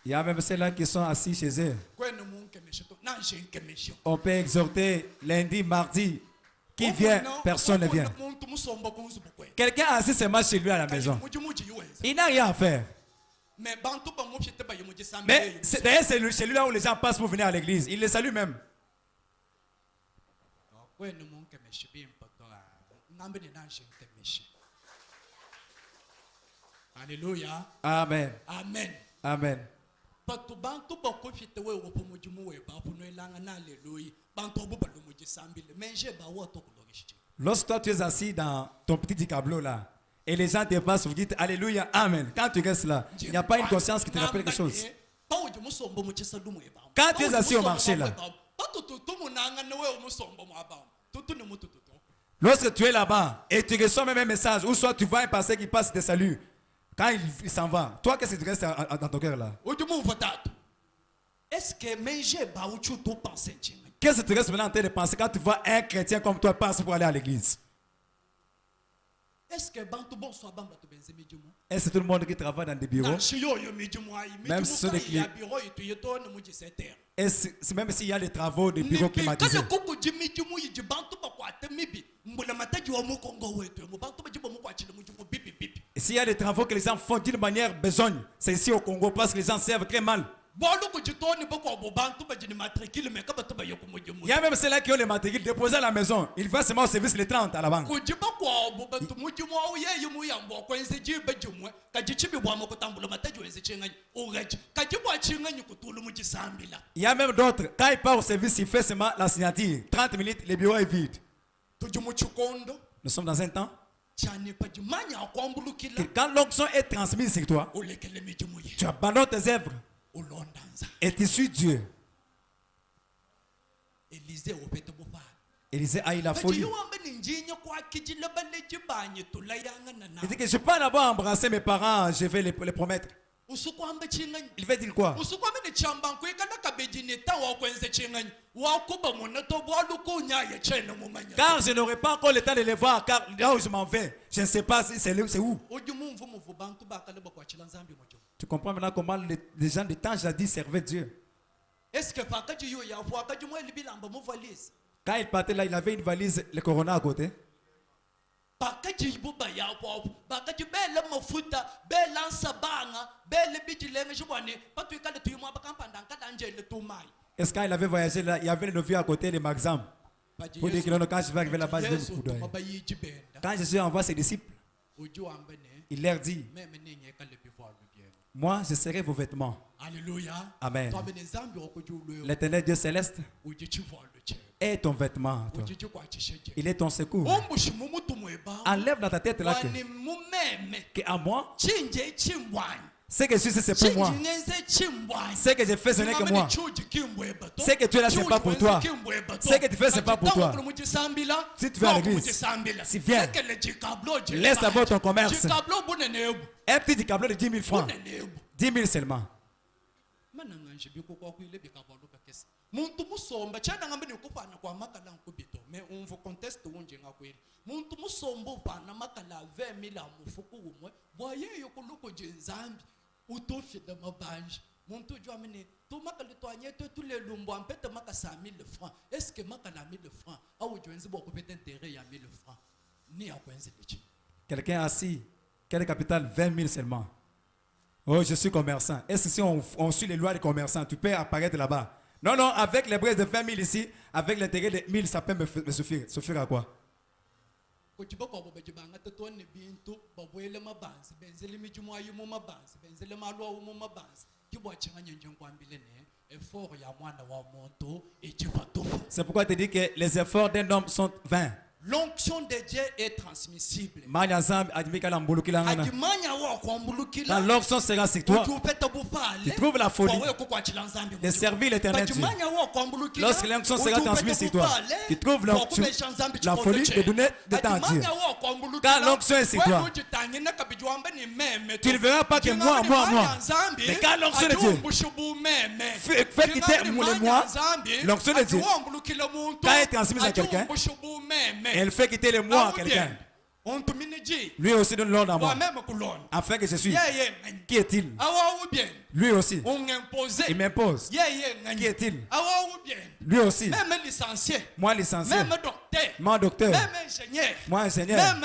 Il y a même ceux-là qui sont assis chez eux. On peut exhorter lundi, mardi. Qui vient? Personne ne vient. Quelqu'un assis seulement chez lui à la maison. Il n'a rien à faire. Mais d'ailleurs, c'est celui-là où les gens passent pour venir à l'église. Il les salue même. Alléluia. Amen. Amen. Amen. Lorsque toi tu es assis dans ton petit dicablo là et les gens te passent, vous dites Alléluia, Amen. Quand tu restes là, il n'y a pas une conscience qui te rappelle quelque chose. Quand tu es assis au marché là, lorsque tu es là-bas et tu reçois même un message, ou soit tu vois un pasteur qui passe et te salue, quand il s'en va, toi qu'est-ce qui te reste dans ton cœur là? Est-ce que qu'est-ce qui te reste maintenant en train de penser quand tu vois un chrétien comme toi passer pour aller à l'église? Est-ce que tout le monde qui travaille dans des bureaux, même si ce sont des clients, et même s'il y a des travaux de bureaux climatisés, et s'il y a des travaux que les gens font d'une manière besogne, c'est ici au Congo parce que les gens servent très mal. Il y a même ceux-là qui ont les matricules déposés à la maison. Ils vont seulement au service les 30 à la banque. Il y a même d'autres, quand ils partent au service, ils font seulement la signature. 30 minutes, le bureau est vide. Nous sommes dans un temps que quand l'onction est transmise sur toi, tu abandonnes tes œuvres et tu suis Dieu. Élisée a eu la folie. Il dit que je ne vais pas d'abord embrasser mes parents, je vais les promettre. Il veut dire quoi? Car je n'aurai pas encore le temps de les voir, car là où je m'en vais, je ne sais pas si c'est où. Tu comprends maintenant comment les gens de temps jadis servaient Dieu. Quand il partait là, il avait une valise, le corona à côté. Est-ce qu'il avait voyagé là, il y avait le vieux à côté, les magasins. Pour dire que quand je vais arriver là-bas, je vais me couder. Quand Jésus envoie ses disciples, il leur dit, moi, je serai vos vêtements. Alléluia. Amen. L'éternel Dieu céleste est ton vêtement. Toi. Il est ton secours. Enlève dans ta tête là que à moi, ce que je suis, c'est pour moi. Ce que je fais, ce n'est que moi. Ce que tu es là, ce n'est pas pour toi. Ce que tu fais, ce n'est pas pour toi. Si tu vas à l'église, si viens, laisse d'abord ton commerce. Un petit câble de 10 000 francs. 10 000 seulement. Muntu musomba chana ngambe nikupana kwa makala nkubito me umvo contest unje ngakweli muntu musomba upana makala 20,000 mufuku umwe boyeyo kuluko jenzambi utofida mabanje muntu jwa mene to makala to anyeto tous les lumbo ampete maka 100,000 francs est-ce que makala 1,000 francs au jwenzi boko pete intérêt ya 1,000 francs ni akwenze lechi quelqu'un assis quel capital 20,000 seulement. Oh, je suis commerçant. Est-ce que si on suit les lois des commerçants, tu peux apparaître là-bas? Non, non, avec les braises de 20,000 ici, avec l'intérêt de 1,000, ça peut me suffire. Suffire à quoi? C'est pourquoi tu dis que les efforts d'un homme sont vains. L'onction de Dieu est transmissible. Quand l'onction sera sur toi, tu trouves la folie de servir l'Éternel Dieu. Lorsque l'onction sera transmise sur toi, tu trouves l'onction, la folie de donner de temps à Dieu. Quand l'onction est sur toi, tu ne verras pas que moi. Mais quand l'onction de Dieu fait quitter les moi, l'onction de Dieu, quand elle est transmise à quelqu'un, elle fait quitter les moi à quelqu'un. Lui aussi donne l'ordre à moi, afin que je suis. Qui est-il? Lui aussi. Il m'impose. Qui est-il? Lui aussi. Moi licencié. Moi docteur. Moi ingénieur.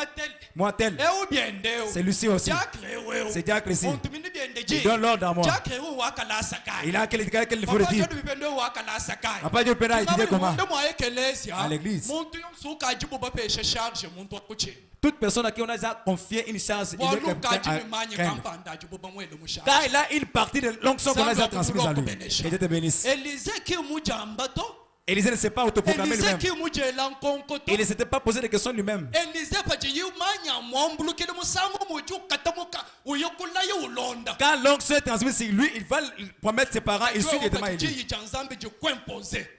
Moi tel. C'est Lucie aussi. C'est Jack ici. Il donne l'ordre à moi. Il a quel faut le dire. Après Dieu peut dire comment? À l'église. Toute personne à qui on a déjà confié une charge, car il a une partie de l'onction qu'on a déjà transmise à lui. Et Dieu te bénisse. Élisée ne s'est pas autoproclamé lui-même. Il ne s'était pas posé de questions lui-même. Quand l'onction est transmise sur lui, il va promettre ses parents et suit directement Élie.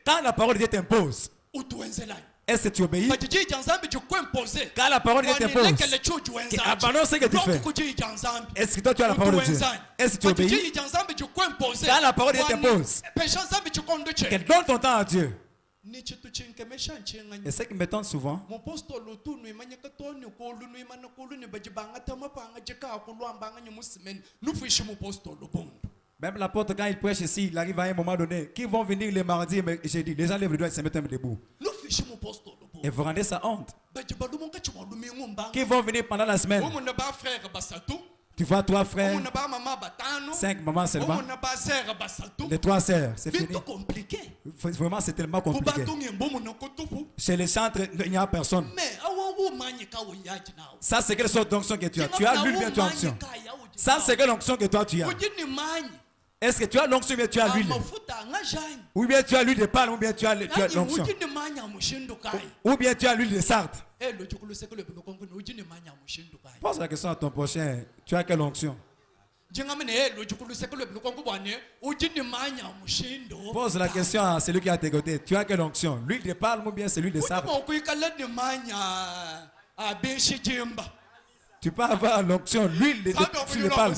Quand la parole de Dieu t'impose, est-ce que tu obéis? Quand la parole de Dieu t'impose, abandonne ce que tu fais. Est-ce que toi tu as la parole de Dieu? Est-ce que tu obéis? Quand la parole de Dieu t'impose, que donne ton temps à Dieu. Et ce qui m'étonne souvent, même l'apôtre, quand il prêche ici, il arrive à un moment donné, qui vont venir les mardis et jeudi, les gens lèvent le doigt et se mettent debout. Et vous rendez ça honte. Qui vont venir pendant la semaine. Tu vois 3 frères, 5 mamans seulement, les 3 sœurs, c'est fini. Vraiment, c'est tellement compliqué. Chez les chantres, il n'y a personne. Ça, c'est quelle sorte d'onction que tu as? Tu as l'huile, bien tu as l'onction. Ça, c'est quelle onction que toi tu as? Est-ce que tu as l'onction ou bien tu as l'huile? Ou bien tu as l'huile de palme ou bien tu as l'onction? Ou bien tu as l'huile de sarthe? Pose la question à ton prochain. Tu as quelle onction? Pose la question à celui qui est à tes côtés. Tu as quelle onction? L'huile de palme ou bien c'est l'huile de sarthe? Tu peux avoir l'onction, l'huile de palme.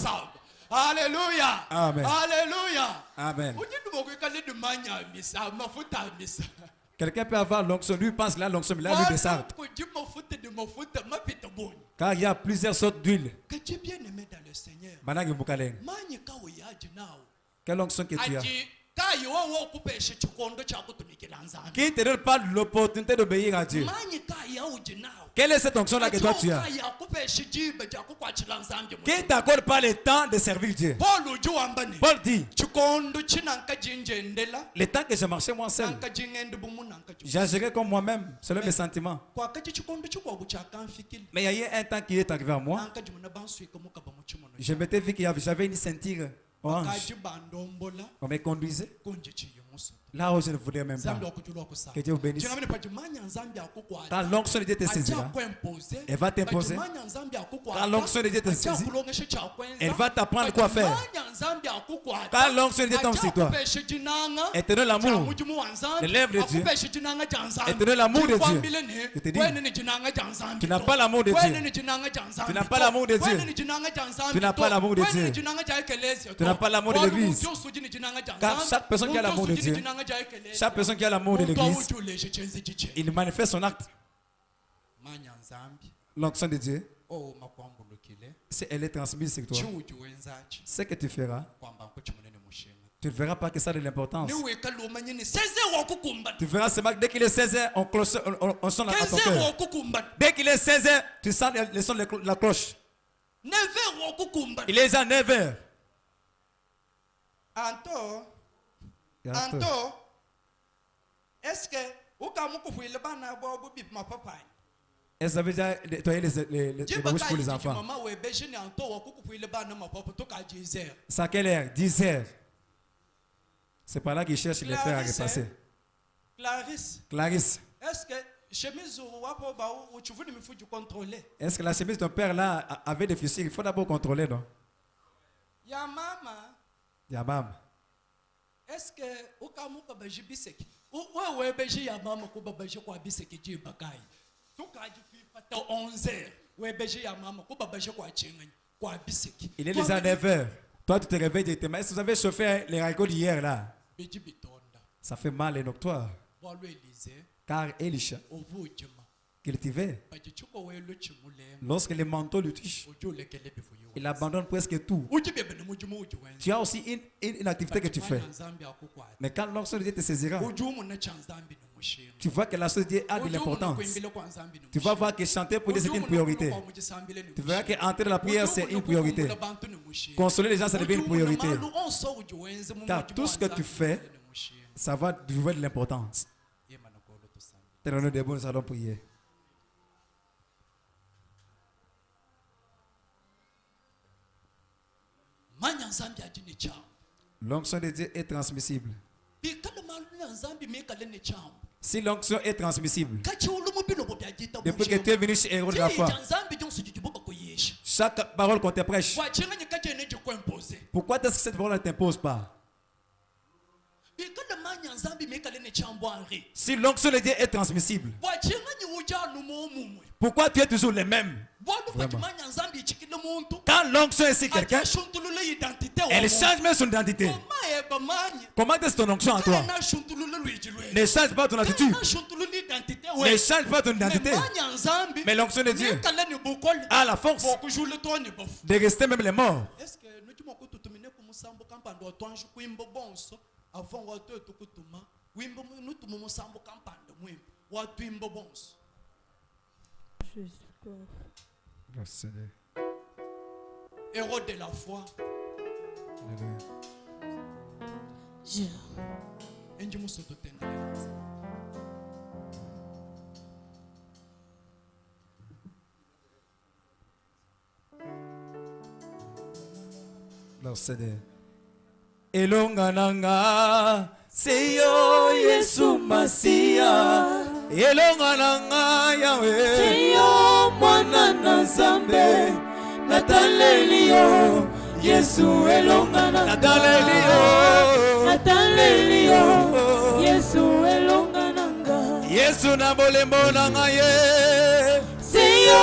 Alléluia. Amen. Alléluia. Amen. Quelqu'un peut avoir l'onction, lui pense qu'il a l'onction, mais il a l'huile de sarthe. Car il y a plusieurs sortes d'huile. Quelle onction que tu as? Qui ne te donne pas l'opportunité d'obéir à Dieu? Quelle est cette onction-là que toi tu as? Qui ne t'accorde pas le temps de servir Dieu? Paul dit, le temps que j'ai marché moi seul, j'agirais comme moi-même, selon mes sentiments. Mais il y a eu un temps qui est arrivé à moi. Je m'étais vu qu'il y avait, j'avais une ceinture orange. On me conduisait là où je ne voulais même pas. Que Dieu vous bénisse. Quand l'onction de Dieu te saisira, elle va t'imposer. Quand l'onction de Dieu te saisira, elle va t'apprendre quoi faire. Quand l'onction de Dieu tombe sur toi, elle te donne l'amour, les lèvres de Dieu, elle te donne l'amour de Dieu. Je te dis, tu n'as pas l'amour de Dieu. Tu n'as pas l'amour de Dieu. Tu n'as pas l'amour de Dieu. Tu n'as pas l'amour de l'église. Car chaque personne qui a l'amour de Dieu, chaque personne qui a l'amour de l'église, il manifeste son acte. L'onction de Dieu, si elle est transmise sur toi, ce que tu feras, tu ne verras pas que ça a de l'importance. Tu verras seulement dès qu'il est 16h, on sonne à ton cœur. Dès qu'il est 16h, tu sens le son de la cloche. Il est à 9h. Anto, est-ce que vous avez papa? Est-ce que vous avez déjà nettoyé les bouches pour les enfants? C'est à quelle heure? 10h. C'est par là qu'ils cherchent les frères à repasser. Clarisse. Clarisse. Est-ce que Est-ce que la chemise de ton père là avait des fissures? Il faut d'abord contrôler, non? Ya mama. Ya maman. Est-ce que ukamuka baji biseki? Wewe beji ya mama ko babaji kwa biseki ji bakai. Tukaji kuipata 11h. Wewe beji ya mama ko babaji kwa chenganyi kwa biseki. Il est déjà 9h. Toi tu te réveilles directement. Est-ce que vous avez chauffé les haricots d'hier là? Beji bitonda. Ça fait mal et noctoire. Car Elisha cultivait. Lorsque les manteaux le touchent, il abandonne presque tout. Tu as aussi une activité que tu fais. Mais quand l'onction de Dieu te saisira, tu vois que la chose de Dieu a de l'importance. Tu vas voir que chanter pour Dieu c'est une priorité. Tu verras que entrer dans la prière c'est une priorité. Consoler les gens ça devient une priorité. Car tout ce que tu fais, ça va trouver de l'importance. Tenons-nous debout, nous allons prier. L'onction de Dieu est transmissible. Si l'onction est transmissible, depuis que tu es venu chez Héros de la foi, chaque parole qu'on te prêche, pourquoi est-ce que cette parole ne t'impose pas? Si l'onction de Dieu est transmissible, pourquoi tu es toujours les mêmes? Vraiment. Quand l'onction est sur quelqu'un, elle change même son identité. Comment est-ce ton onction en toi? Ne change pas ton attitude. Ne change pas ton identité. Mais l'onction de Dieu a la force de rester même les morts. Avant watu tukutuma wimbo nutumu musambo kampanda mwimbo watu imbo bonso. Héros de la foi. Je. Enji musoto tenda. Leur CD. Elongananga seyo Yesu Masia. Elongananga Yahweh seyo mwana na Nzambe. Natalelio Yesu elongananga. Natalelio Yesu elongananga. Yesu na bolembo nanga ye seyo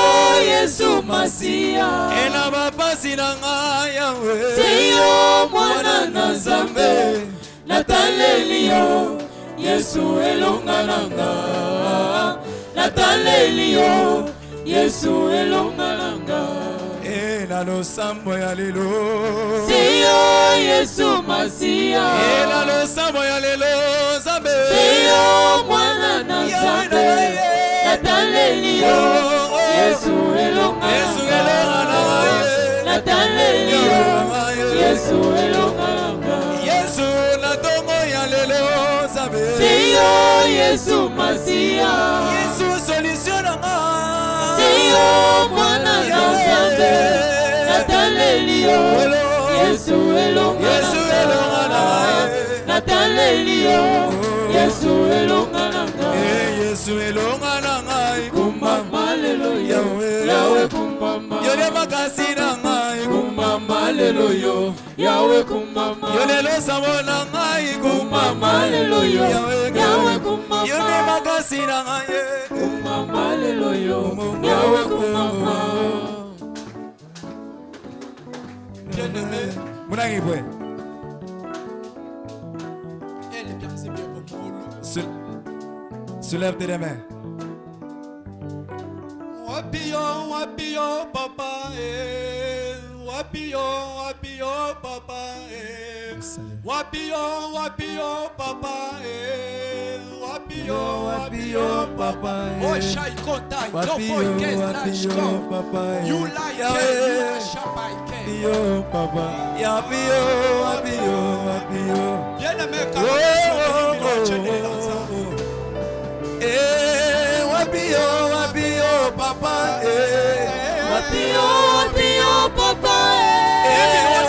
Yesu Masia. Ena bapasi nanga Yahweh seyo mwana na Nzambe. Natalelio Yesu elongananga. Natalelio Yesu elongananga. Ena lo sambo ya lelo seyo Yesu Masia. Ena lo sambo ya lelo Nzambe seyo mwana na Nzambe. Natalelio Yesu elongananga. Natalelio Yesu elongananga. Yesu na tongo ya lelo Nzambe seyo Yesu Masia. Yesu solution nanga seyo mwana na Nzambe. Natalelio Yesu elongananga. Natalelio Yesu elongananga. Yesu elongananga. Kumama lelo Yahweh kumama. Yole makasi nanga kumama lelo yo Yahweh kumama. Yole lo samo nanga kumama lelo yo Yahweh kumama. Yole makasi nanga kumama lelo yo Yahweh kumama. Bien-aimé, Mounangui Boué. Soulève tes mains. Wapio papa wapio papa wapio papa wapio papa. Oh shai kota yo foi wapio papa. You like you shapai yo papa. Wapio. Bien aimé quand wapio papa wapio papa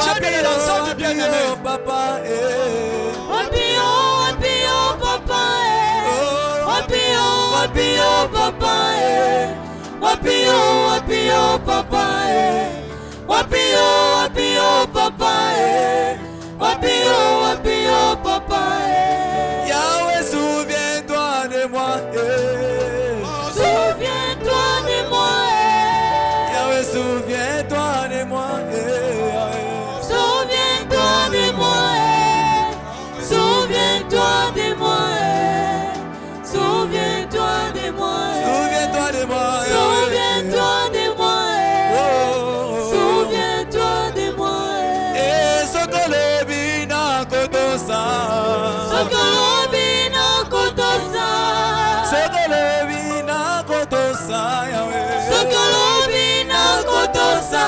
wapio papa wapio papa wapio wapio papa wapio wapio papa wapio wapio papa wapio wapio papa Yahweh, souviens-toi de moi. Souviens-toi de moi. Yahweh, souviens-toi de moi. Souviens-toi de moi. Souviens-toi de moi. Souviens-toi de moi. Souviens-toi de moi. Souviens-toi de moi. Souviens-toi de moi. Et Sokolo Bina Kotosa. Sokolo Bina Kotosa. Sokolo Bina Kotosa. Sokolo Bina Kotosa.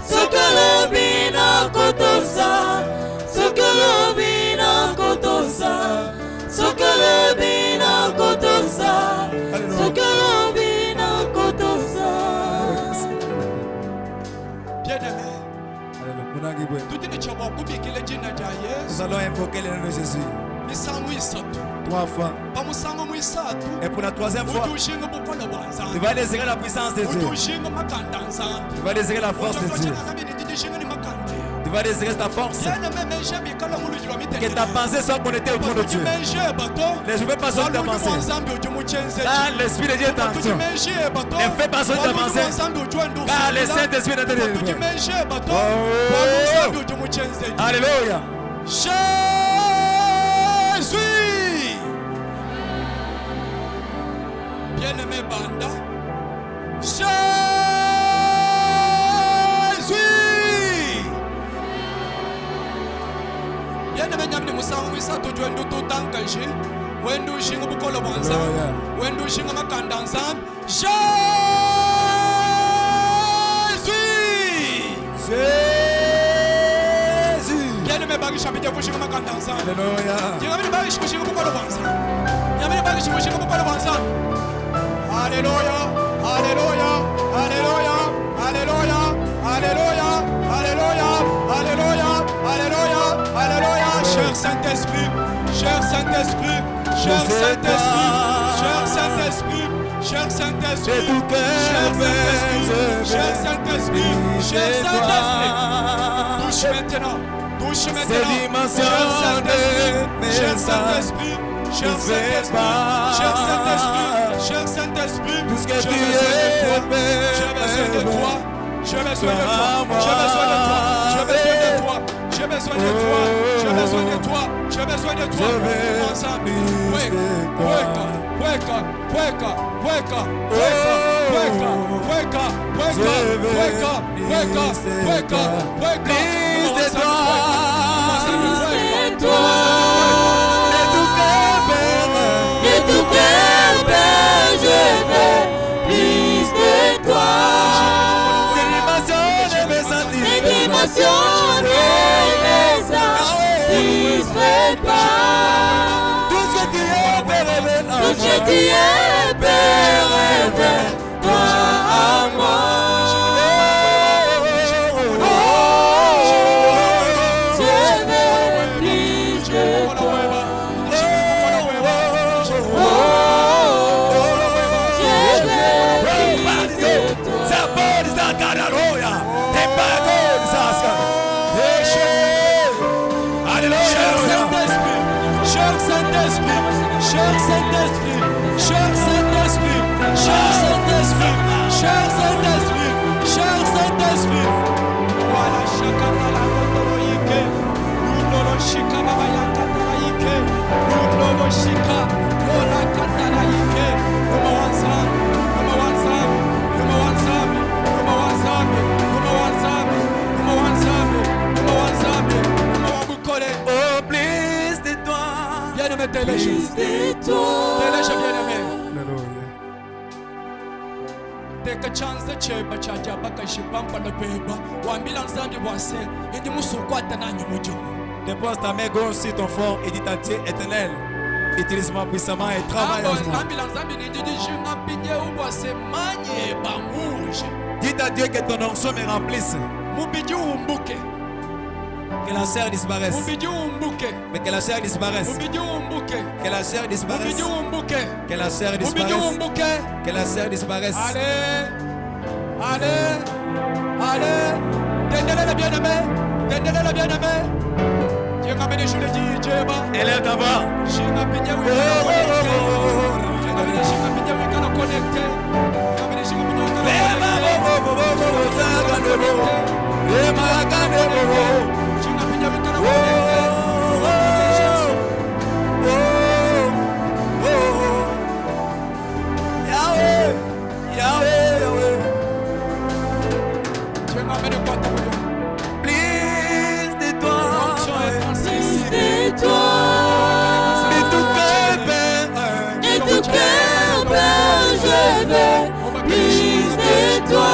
Sokolo Bina Kotosa. Sokolo Bina Kotosa. Sokolo Bina Kotosa. Sokolo Bina Kotosa. Bien-aimé, nous allons invoquer le nom de Jésus. 3 fois. Et pour la 3e fois, tu vas désirer la puissance de Dieu. Tu vas désirer la force de Dieu. Tu vas désirer ta force. Que ta pensée soit connectée autour de Dieu. Je ne veux pas sortir ta pensée. Car l'Esprit de Dieu est en toi. Ne fais pas sortir ta pensée. Car le Saint-Esprit est en toi. Alléluia. Jésus. Bien-aimé Banda. Jésus. Bien-aimé Nyamni Musango Misato Jwendu Tutankaji. Wendu Shingo Bukolo Banza. Wendu Shingo Makandanzam. Jésus. Bien-aimé Bagi Shabidja Kushingo Makandanzam. Alléluia. Nyamni Bagi Kushingo Bukolo Banza. Nyamni Bagi Kushingo Bukolo Banza. Alléluia. Alléluia. Alléluia. Alléluia. Alléluia. Alléluia. Alléluia. Alléluia. Alléluia. Cher Saint-Esprit. Cher Saint-Esprit. Cher Saint-Esprit. Cher Saint-Esprit. Cher Saint-Esprit. Cher Saint-Esprit. Cher Saint-Esprit. Touche maintenant. Touche maintenant. Cher Saint-Esprit. Cher Saint-Esprit. Cher Saint-Esprit. Cher Saint-Esprit. Tout ce que tu es, j'ai besoin de toi. J'ai besoin de toi. J'ai besoin de toi. J'ai besoin de toi. J'ai besoin de toi. J'ai besoin de toi. J'ai besoin de toi. Ensemble. Weka. Weka. Weka. Weka. Weka. Weka. Weka. Weka. Weka. Weka. Weka. Prise de toi. De toi. De tout cœur, Père, je veux plus de toi. C'est l'émotion de mes sentiments. C'est l'émotion de mes satisfaits pas. Tout ce que tu es, Père, révèle. Tout ce que tu es, Père, révèle toi à moi. Je veux plus de toi. Cher Saint-Esprit, cher Saint-Esprit, cher Saint-Esprit, cher Saint-Esprit, cher Saint-Esprit, cher Saint-Esprit. Voilà, chacun la Yike, Lolo Shika, Baba Yakata Yike, Lolo Shika, Lola Katara Yike, Number one Sam, Number one Sam, Number one Sam, Number one Sam, Number one Sam, Number one Sam, Number one Sam, Number one Bukole. Oh, please de toi. Bien-aimé, téléche. Téléche, bien-aimé. Teka chanza cheba chaja baka shipampa na beba. Wambila nzambi wase. Indi musukwata nanyi mujo. Dépose ta main gauche sur ton front et dis à Dieu éternel. Utilise-moi puissamment et travaille en moi. Ba. Dis à Dieu que ton onction me remplisse. Mubiji umbuke. Que la chair disparaisse. Mais que la chair disparaisse. Que la chair disparaisse. Que la chair disparaisse. Que la chair disparaisse. Allez. Tendez-le la bien-aimée. Tendez-le la bien-aimée. Elle est d'abord. Tu es pérévé dans moi. Je veux plus de toi. Je veux plus de toi.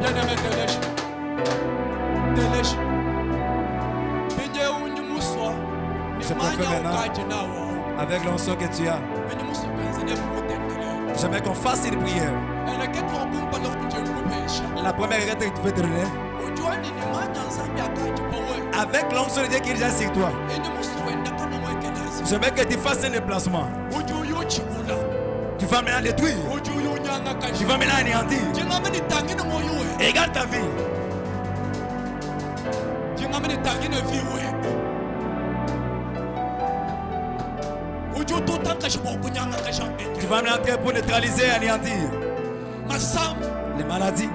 Bien-aimé, délèche. Je peux faire maintenant. Avec l'onction que tu as. J'aimerais qu'on fasse une prière. La première est que tu peux te donner. Avec l'onction de Dieu qui est déjà sur toi. J'aimerais que tu fasses un déplacement. Tu vas maintenant détruire. Tu vas maintenant anéantir. Égale ta vie. Tu vas m'entrer pour neutraliser et anéantir les maladies,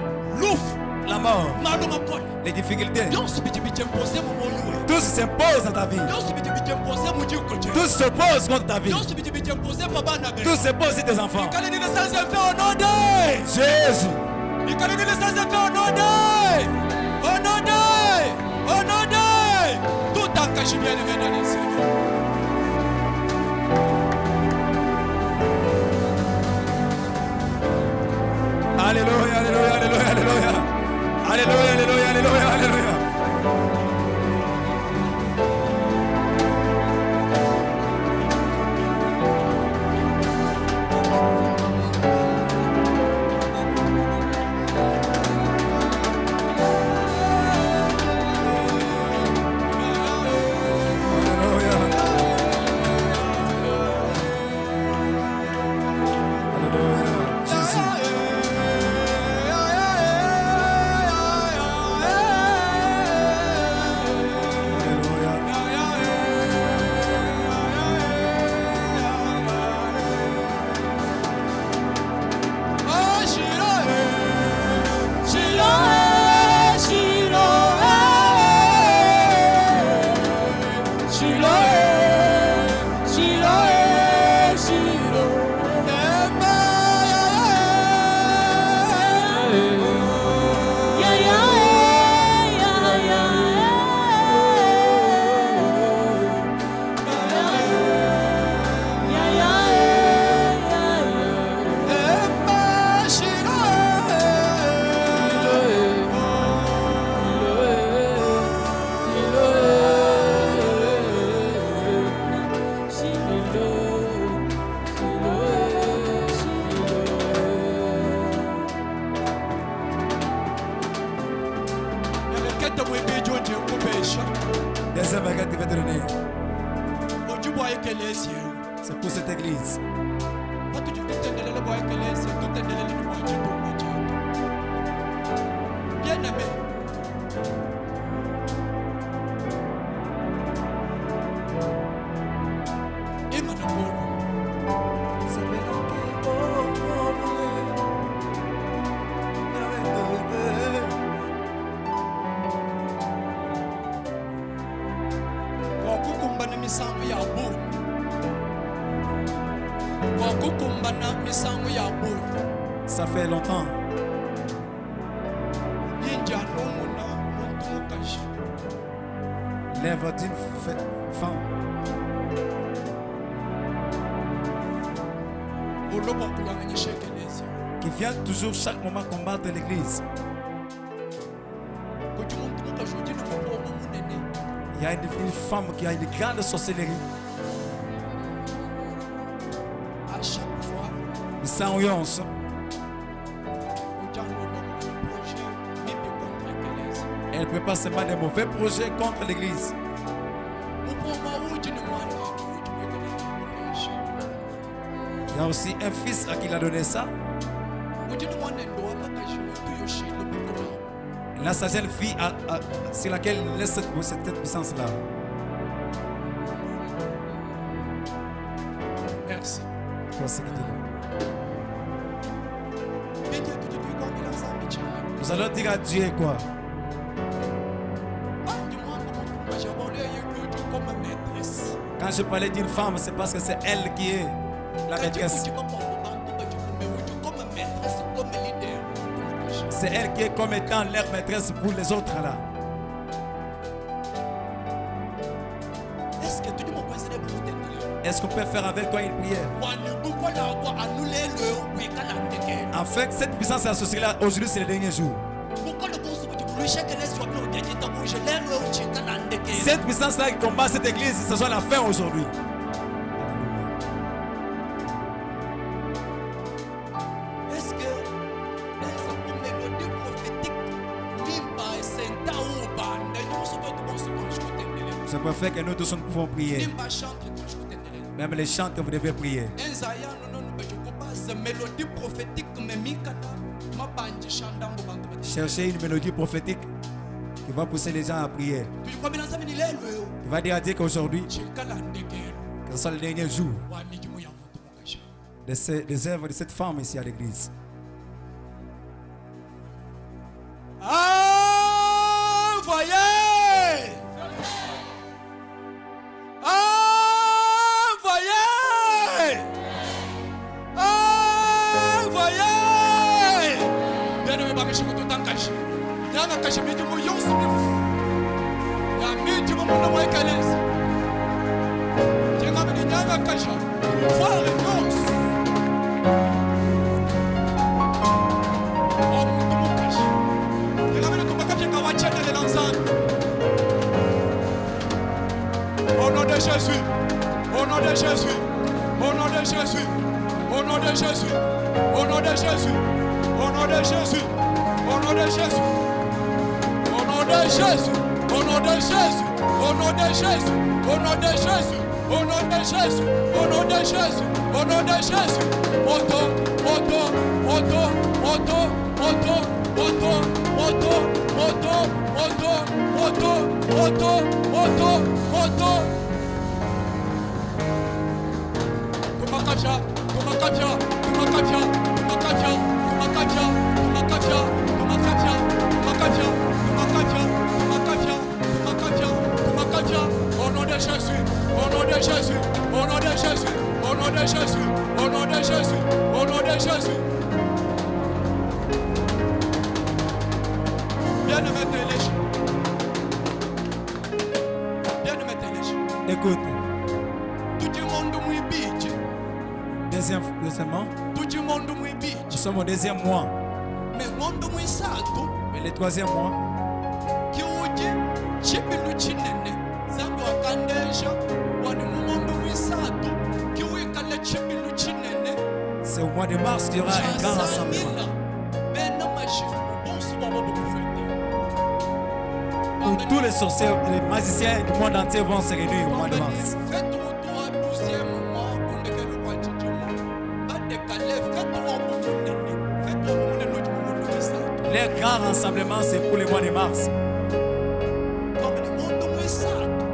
la mort, les difficultés. Tout s'impose dans ta vie. Tout s'oppose contre ta vie. Tout s'oppose sur tes enfants. Jésus. Tout engagé bien aimé dans les Seigneur. Alléluia, alléluia, alléluia, alléluia. Alléluia, alléluia, alléluia, alléluia. Deuxième baguette qui va te donner. C'est pour cette église. Bien aimé. Ça fait longtemps. L'œuvre d'une femme qui vient toujours chaque moment combattre l'église. Il y a une femme qui a une grande sorcellerie. À chaque fois, Sans violence. Elle prépare seulement des mauvais projets contre l'église. Il y a aussi un fils à qui il a donné ça. Là, sa jeune fille sur laquelle il laisse cette puissance-là. Merci. Nous allons dire à Dieu quoi? Quand je parlais d'une femme, c'est parce que c'est elle qui est la maîtresse. C'est elle qui est comme étant leur maîtresse pour les autres là. Est-ce qu'on peut faire avec toi une prière? En fait, cette puissance associée là, aujourd'hui c'est le dernier jour. Cette puissance là qui combat cette église, ce soit la fin aujourd'hui. Je préfère que nous tous nous pouvons prier. Même les chants que vous devez prier. Cherchez une mélodie prophétique qui va pousser les gens à prier. Il va dire à Dieu qu'aujourd'hui, que ce soit le dernier jour des œuvres de cette femme ici à l'église. Au nom de Jésus, au nom de Jésus, au nom de Jésus, au nom de Jésus, au nom de Jésus, au nom de Jésus, au nom de Jésus, au nom de Jésus, au nom de Jésus, au nom de Jésus, au nom de Jésus, au nom de Jésus, au nom de Jésus, au nom de Jésus, auto, auto, auto, auto, auto, auto, auto, auto, auto, auto, auto, auto, auto. Tumakapia, tumakapia, tumakapia, tumakapia, tumakapia, tumakapia, tumakapia, tumakapia, tumakapia, tumakapia, tumakapia, tumakapia. Au nom de Jésus, au nom de Jésus, au nom de Jésus, au nom de Jésus, au nom de Jésus, au nom de Jésus. Bien-aimé Téléch. Bien-aimé Téléch. Écoute. Tout le monde mouille bitch. Deuxièmement, tout le monde mouille bitch. Nous sommes au deuxième mois. Mais monde mouille sato. Mais le troisième mois. Qui ouje chipilu chinene. Zambi wakandesha. Wani monde mouille sato. Qui ouye kale chipilu chinene. C'est au mois de mars qu'il y aura un grand rassemblement. Où tous les sorciers, les magiciens du monde entier vont se réunir au mois de mars. Les grands rassemblements, c'est pour le mois de mars.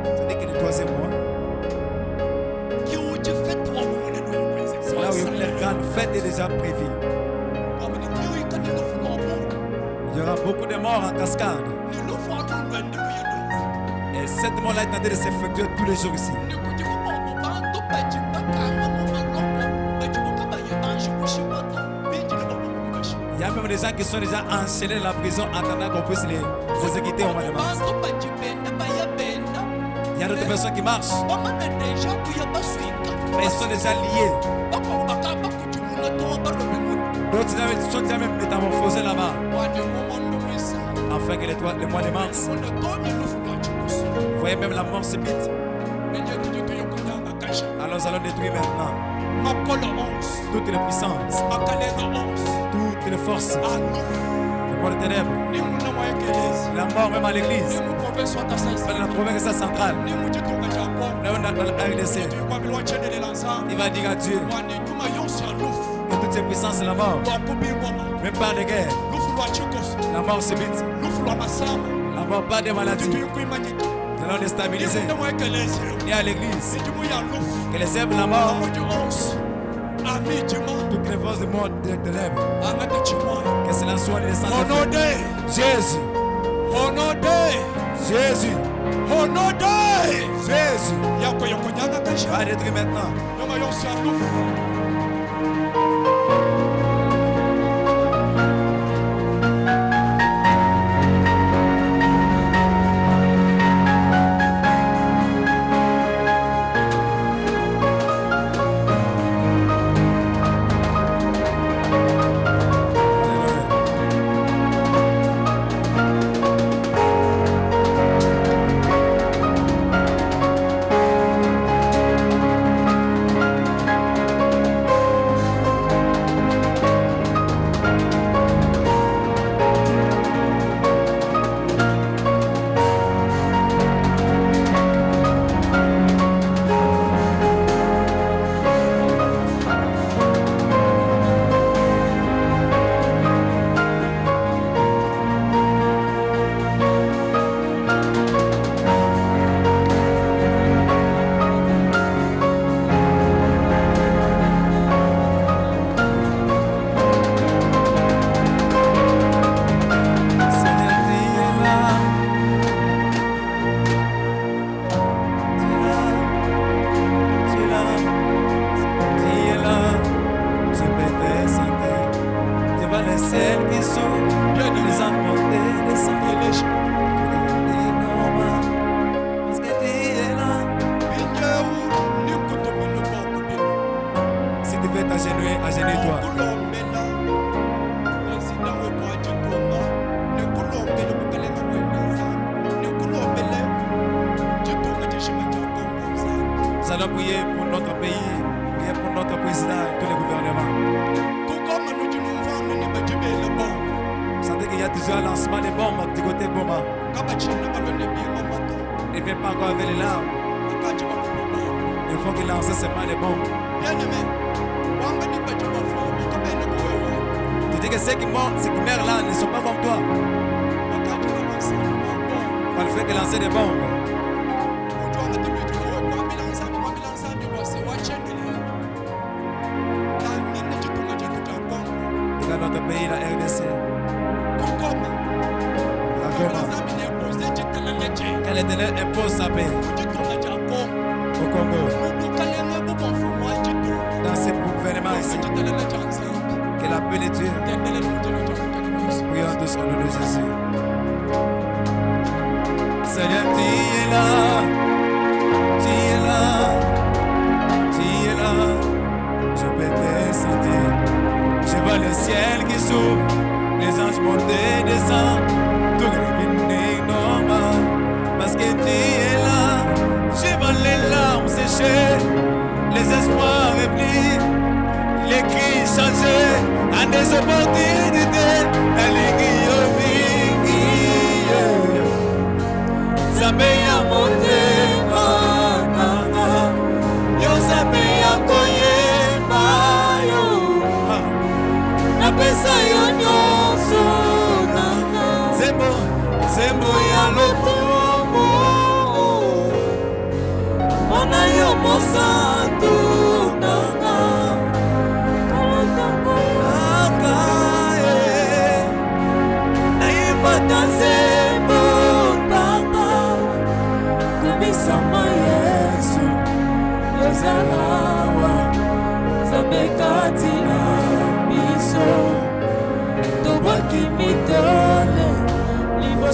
C'est-à-dire que le troisième mois. C'est là où les grandes fêtes est déjà prévues. Il y aura beaucoup de morts en cascade. Et cette mort-là est en train de s'effectuer tous les jours ici. Il y a même des gens qui sont déjà enchaînés dans la prison en attendant qu'on puisse les exécuter au mois de mars. Il y a d'autres personnes qui marchent. Mais ils sont déjà liés. D'autres sont déjà même métamorphosés là-bas. Afin que le mois de mars, vous voyez même la mort subite. Alors nous allons détruire maintenant toutes les puissances, toutes les forces, le monde des ténèbres, la mort même à l'église, dans la province centrale, dans la RDC. Il va dire à Dieu que toutes ces puissances de la mort, même pas de guerre, la mort subite, la mort pas de maladie, nous allons déstabiliser. Et à l'église, que les œuvres de la mort, toutes les forces du monde des ténèbres, que cela soit les descendants de Jésus. Au nom de Jésus. Au nom de Jésus. Va détruire maintenant.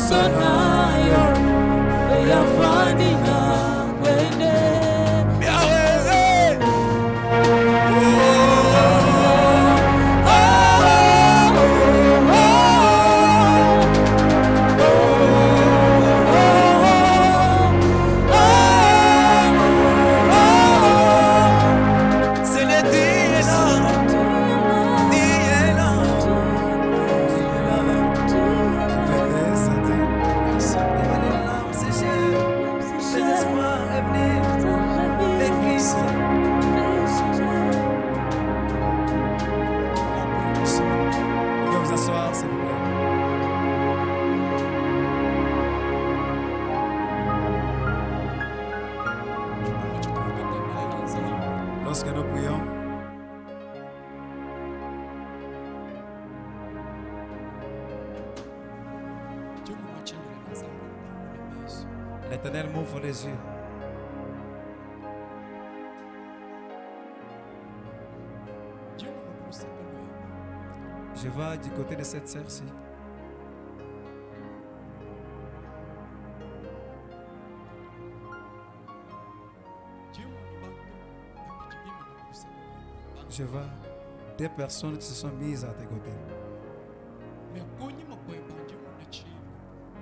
Sonayo, ya fadina. Lorsque nous prions, l'Éternel m'ouvre les yeux. Je vais du côté de cette sœur-ci. Je vois des personnes qui se sont mises à tes côtés.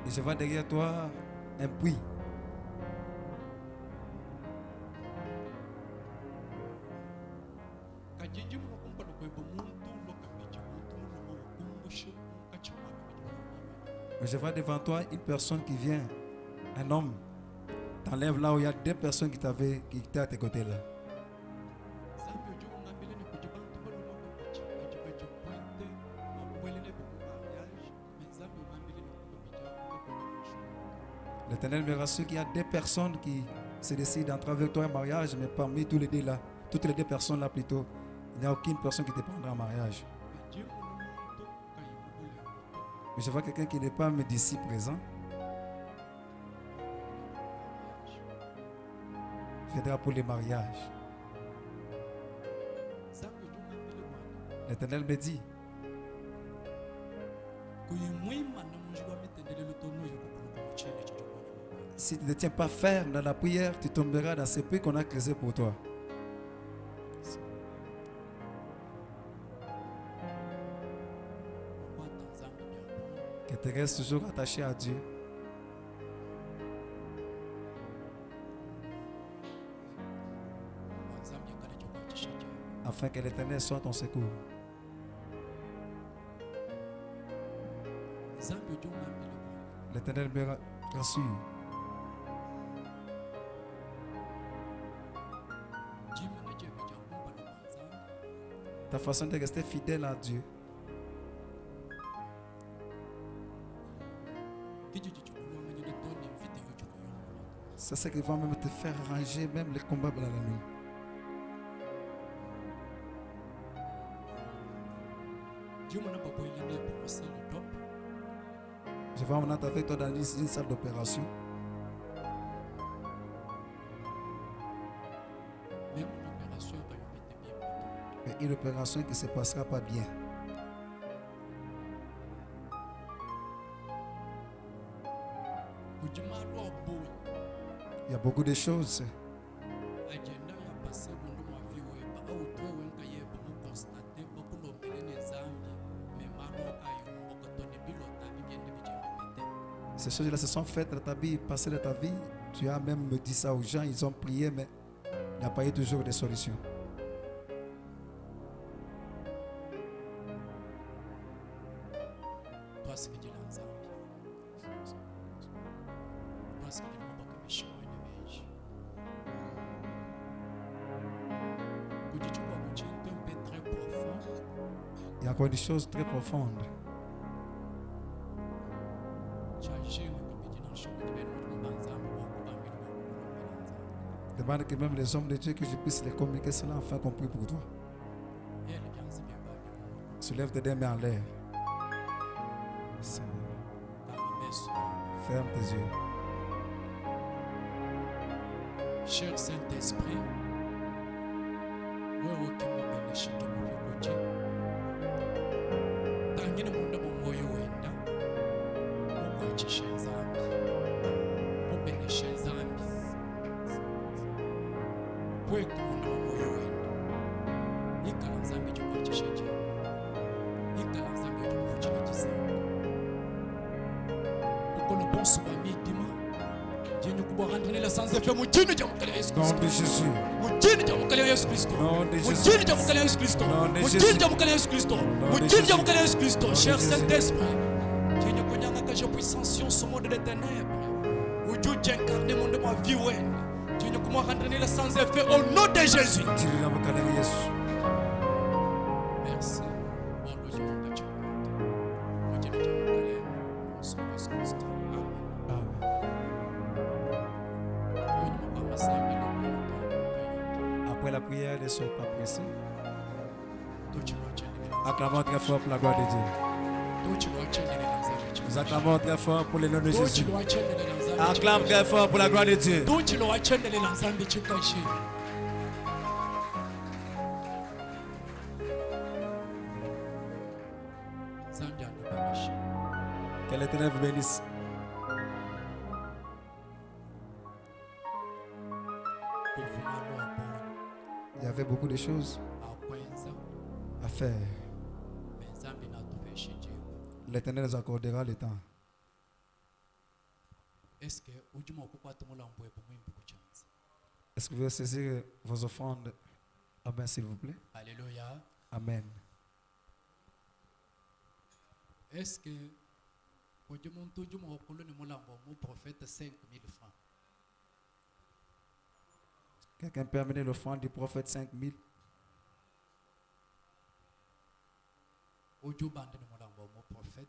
Et je vois derrière toi un puits. Mais je vois devant toi une personne qui vient, un homme. T'enlèves là où il y a deux personnes qui étaient à tes côtés là. L'Éternel me rassure qu'il y a des personnes qui se décident d'entrer avec toi en mariage, mais parmi tous les deux là, toutes les deux personnes là plutôt, il n'y a aucune personne qui te prendra en mariage. Mais je vois quelqu'un qui n'est pas d'ici présent. Viendra pour les mariages. L'Éternel me dit, si tu ne tiens pas ferme dans la prière, tu tomberas dans ce puits qu'on a creusé pour toi. Que tu restes toujours attaché à Dieu. Afin que l'Éternel soit ton secours. L'Éternel me rassure. Ta façon de rester fidèle à Dieu. C'est ce qui va même te faire arranger même les combats dans la nuit. Je vais emmener avec toi dans une salle d'opération. Mais une opération qui ne se passera pas bien. Il y a beaucoup de choses. Ces choses-là se sont faites dans ta vie, passées dans ta vie. Tu as même dit ça aux gens, ils ont prié, mais il n'y a pas eu toujours de solution. Il y a encore des choses très profondes. Demande que même les hommes de Dieu, que je puisse les communiquer cela afin qu'on prie pour toi. Soulève tes deux mains en l'air. Ferme tes yeux. Cher Saint-Esprit, wewe ukimwabadilisha tumekuja. Tangine munda moyo wenda. Mukwacisha zambi. Mubelesha zambi. Kweko munda moyo wenda. Ikala zambi jukwacisha je. Ikala zambi jukwacisha jisanga. Ukono bonso ba midima. Nom de Jésus. Cher Saint-Esprit, tu puissance ce monde des ténèbres. Où Dieu incarné mon de ma vie. Tu ne peux rendre le sans effet au nom de Jésus. Merci. la prière, ne soyez pas pressés. Acclamons très fort pour la gloire de Dieu. Nous acclamons très fort pour le nom de Jésus. Acclame très fort pour la gloire de Dieu. Que l'Éternel vous bénisse. Il y avait beaucoup de choses à faire. L'Éternel nous accordera le temps. Est-ce que vous voulez saisir vos offrandes? Amen, s'il vous plaît. Alléluia. Amen. Est-ce que mon prophète 5 000 francs? Quelqu'un peut amener l'offrande du prophète 5 000? Mon prophète.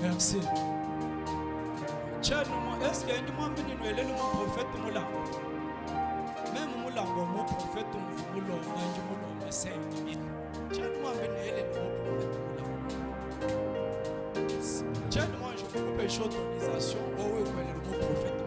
Merci. Est-ce qu'il y a un prophète? Même mon prophète, on 5 000. Moi, je peux pêcher autorisation. Oh oui, le prophète.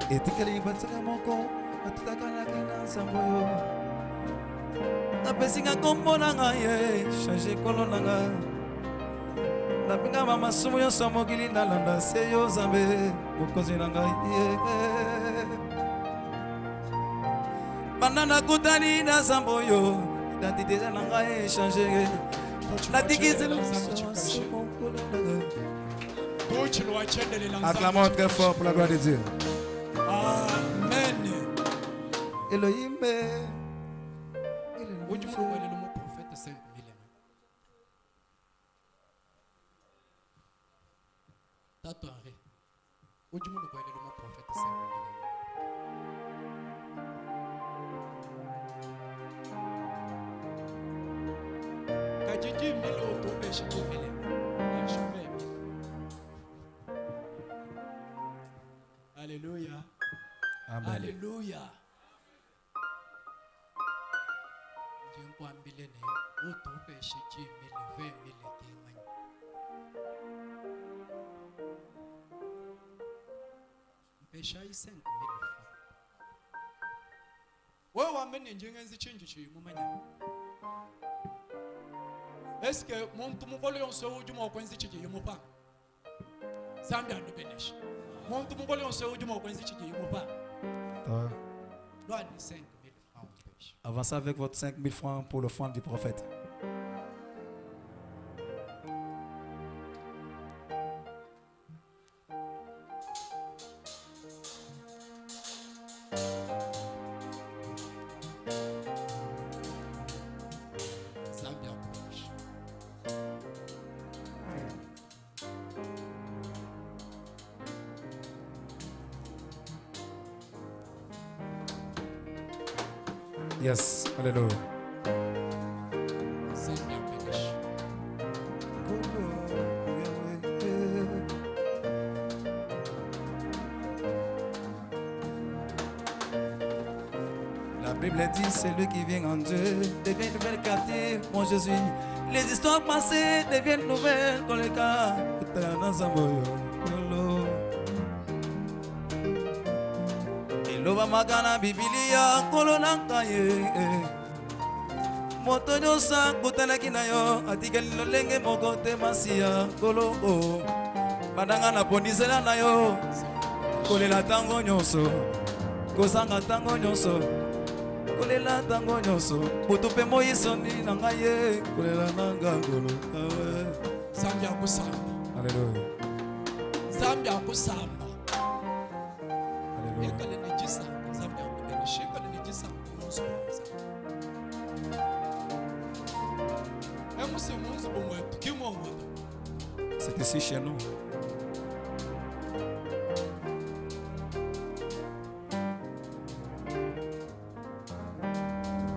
Etikali bataka moko ataka na kana samboyo na pesinga kombo na ngai changer kolona nga na pinga mama sumu yo samogili na landa seyo zambe mokozi na ngai banana kutani na samboyo identité na ngai changer la tikizela acclamons très fort pour la gloire de Dieu. Amen. Elohim. Où du monde est le prophète 5 000? Tatouaré. Où du monde est le prophète 5 000? Quand tu dis 1000 autres péchés, 1000. Alléluia. Amen. Alléluia. Dieu m'a embelé ne auto péché 10 000 20 000 témoins. Péché 5 000 francs. Ouais wamene njengenzi change chi mumanya. Est-ce que mon tumukolo yonso ujuma okwenzi chi yomopa? Zambia no benesh. Mon tumukolo yonso ujuma okwenzi chi yomopa. Doit 5 000 francs. Avancez avec votre 5 000 francs pour l'offrande du prophète. Yes, alléluia. La Bible dit, c'est lui qui vient en Dieu, devient nouvelle quartier, mon Jésus. Les histoires passées deviennent nouvelles quand les cas. Loba magana Biblia kolonanga ye moto nyosa kutanaki na yo atikali lolenge moko te masia kolongo badanga na pondisela na yo kolela tango nyonso kozanga tango nyonso kolela tango nyonso butu pe moyisoni na ngai ye kolela nanga kolo Zambia kusamba. Alléluia. Zambia kusamba. Alléluia. C'est ici chez nous.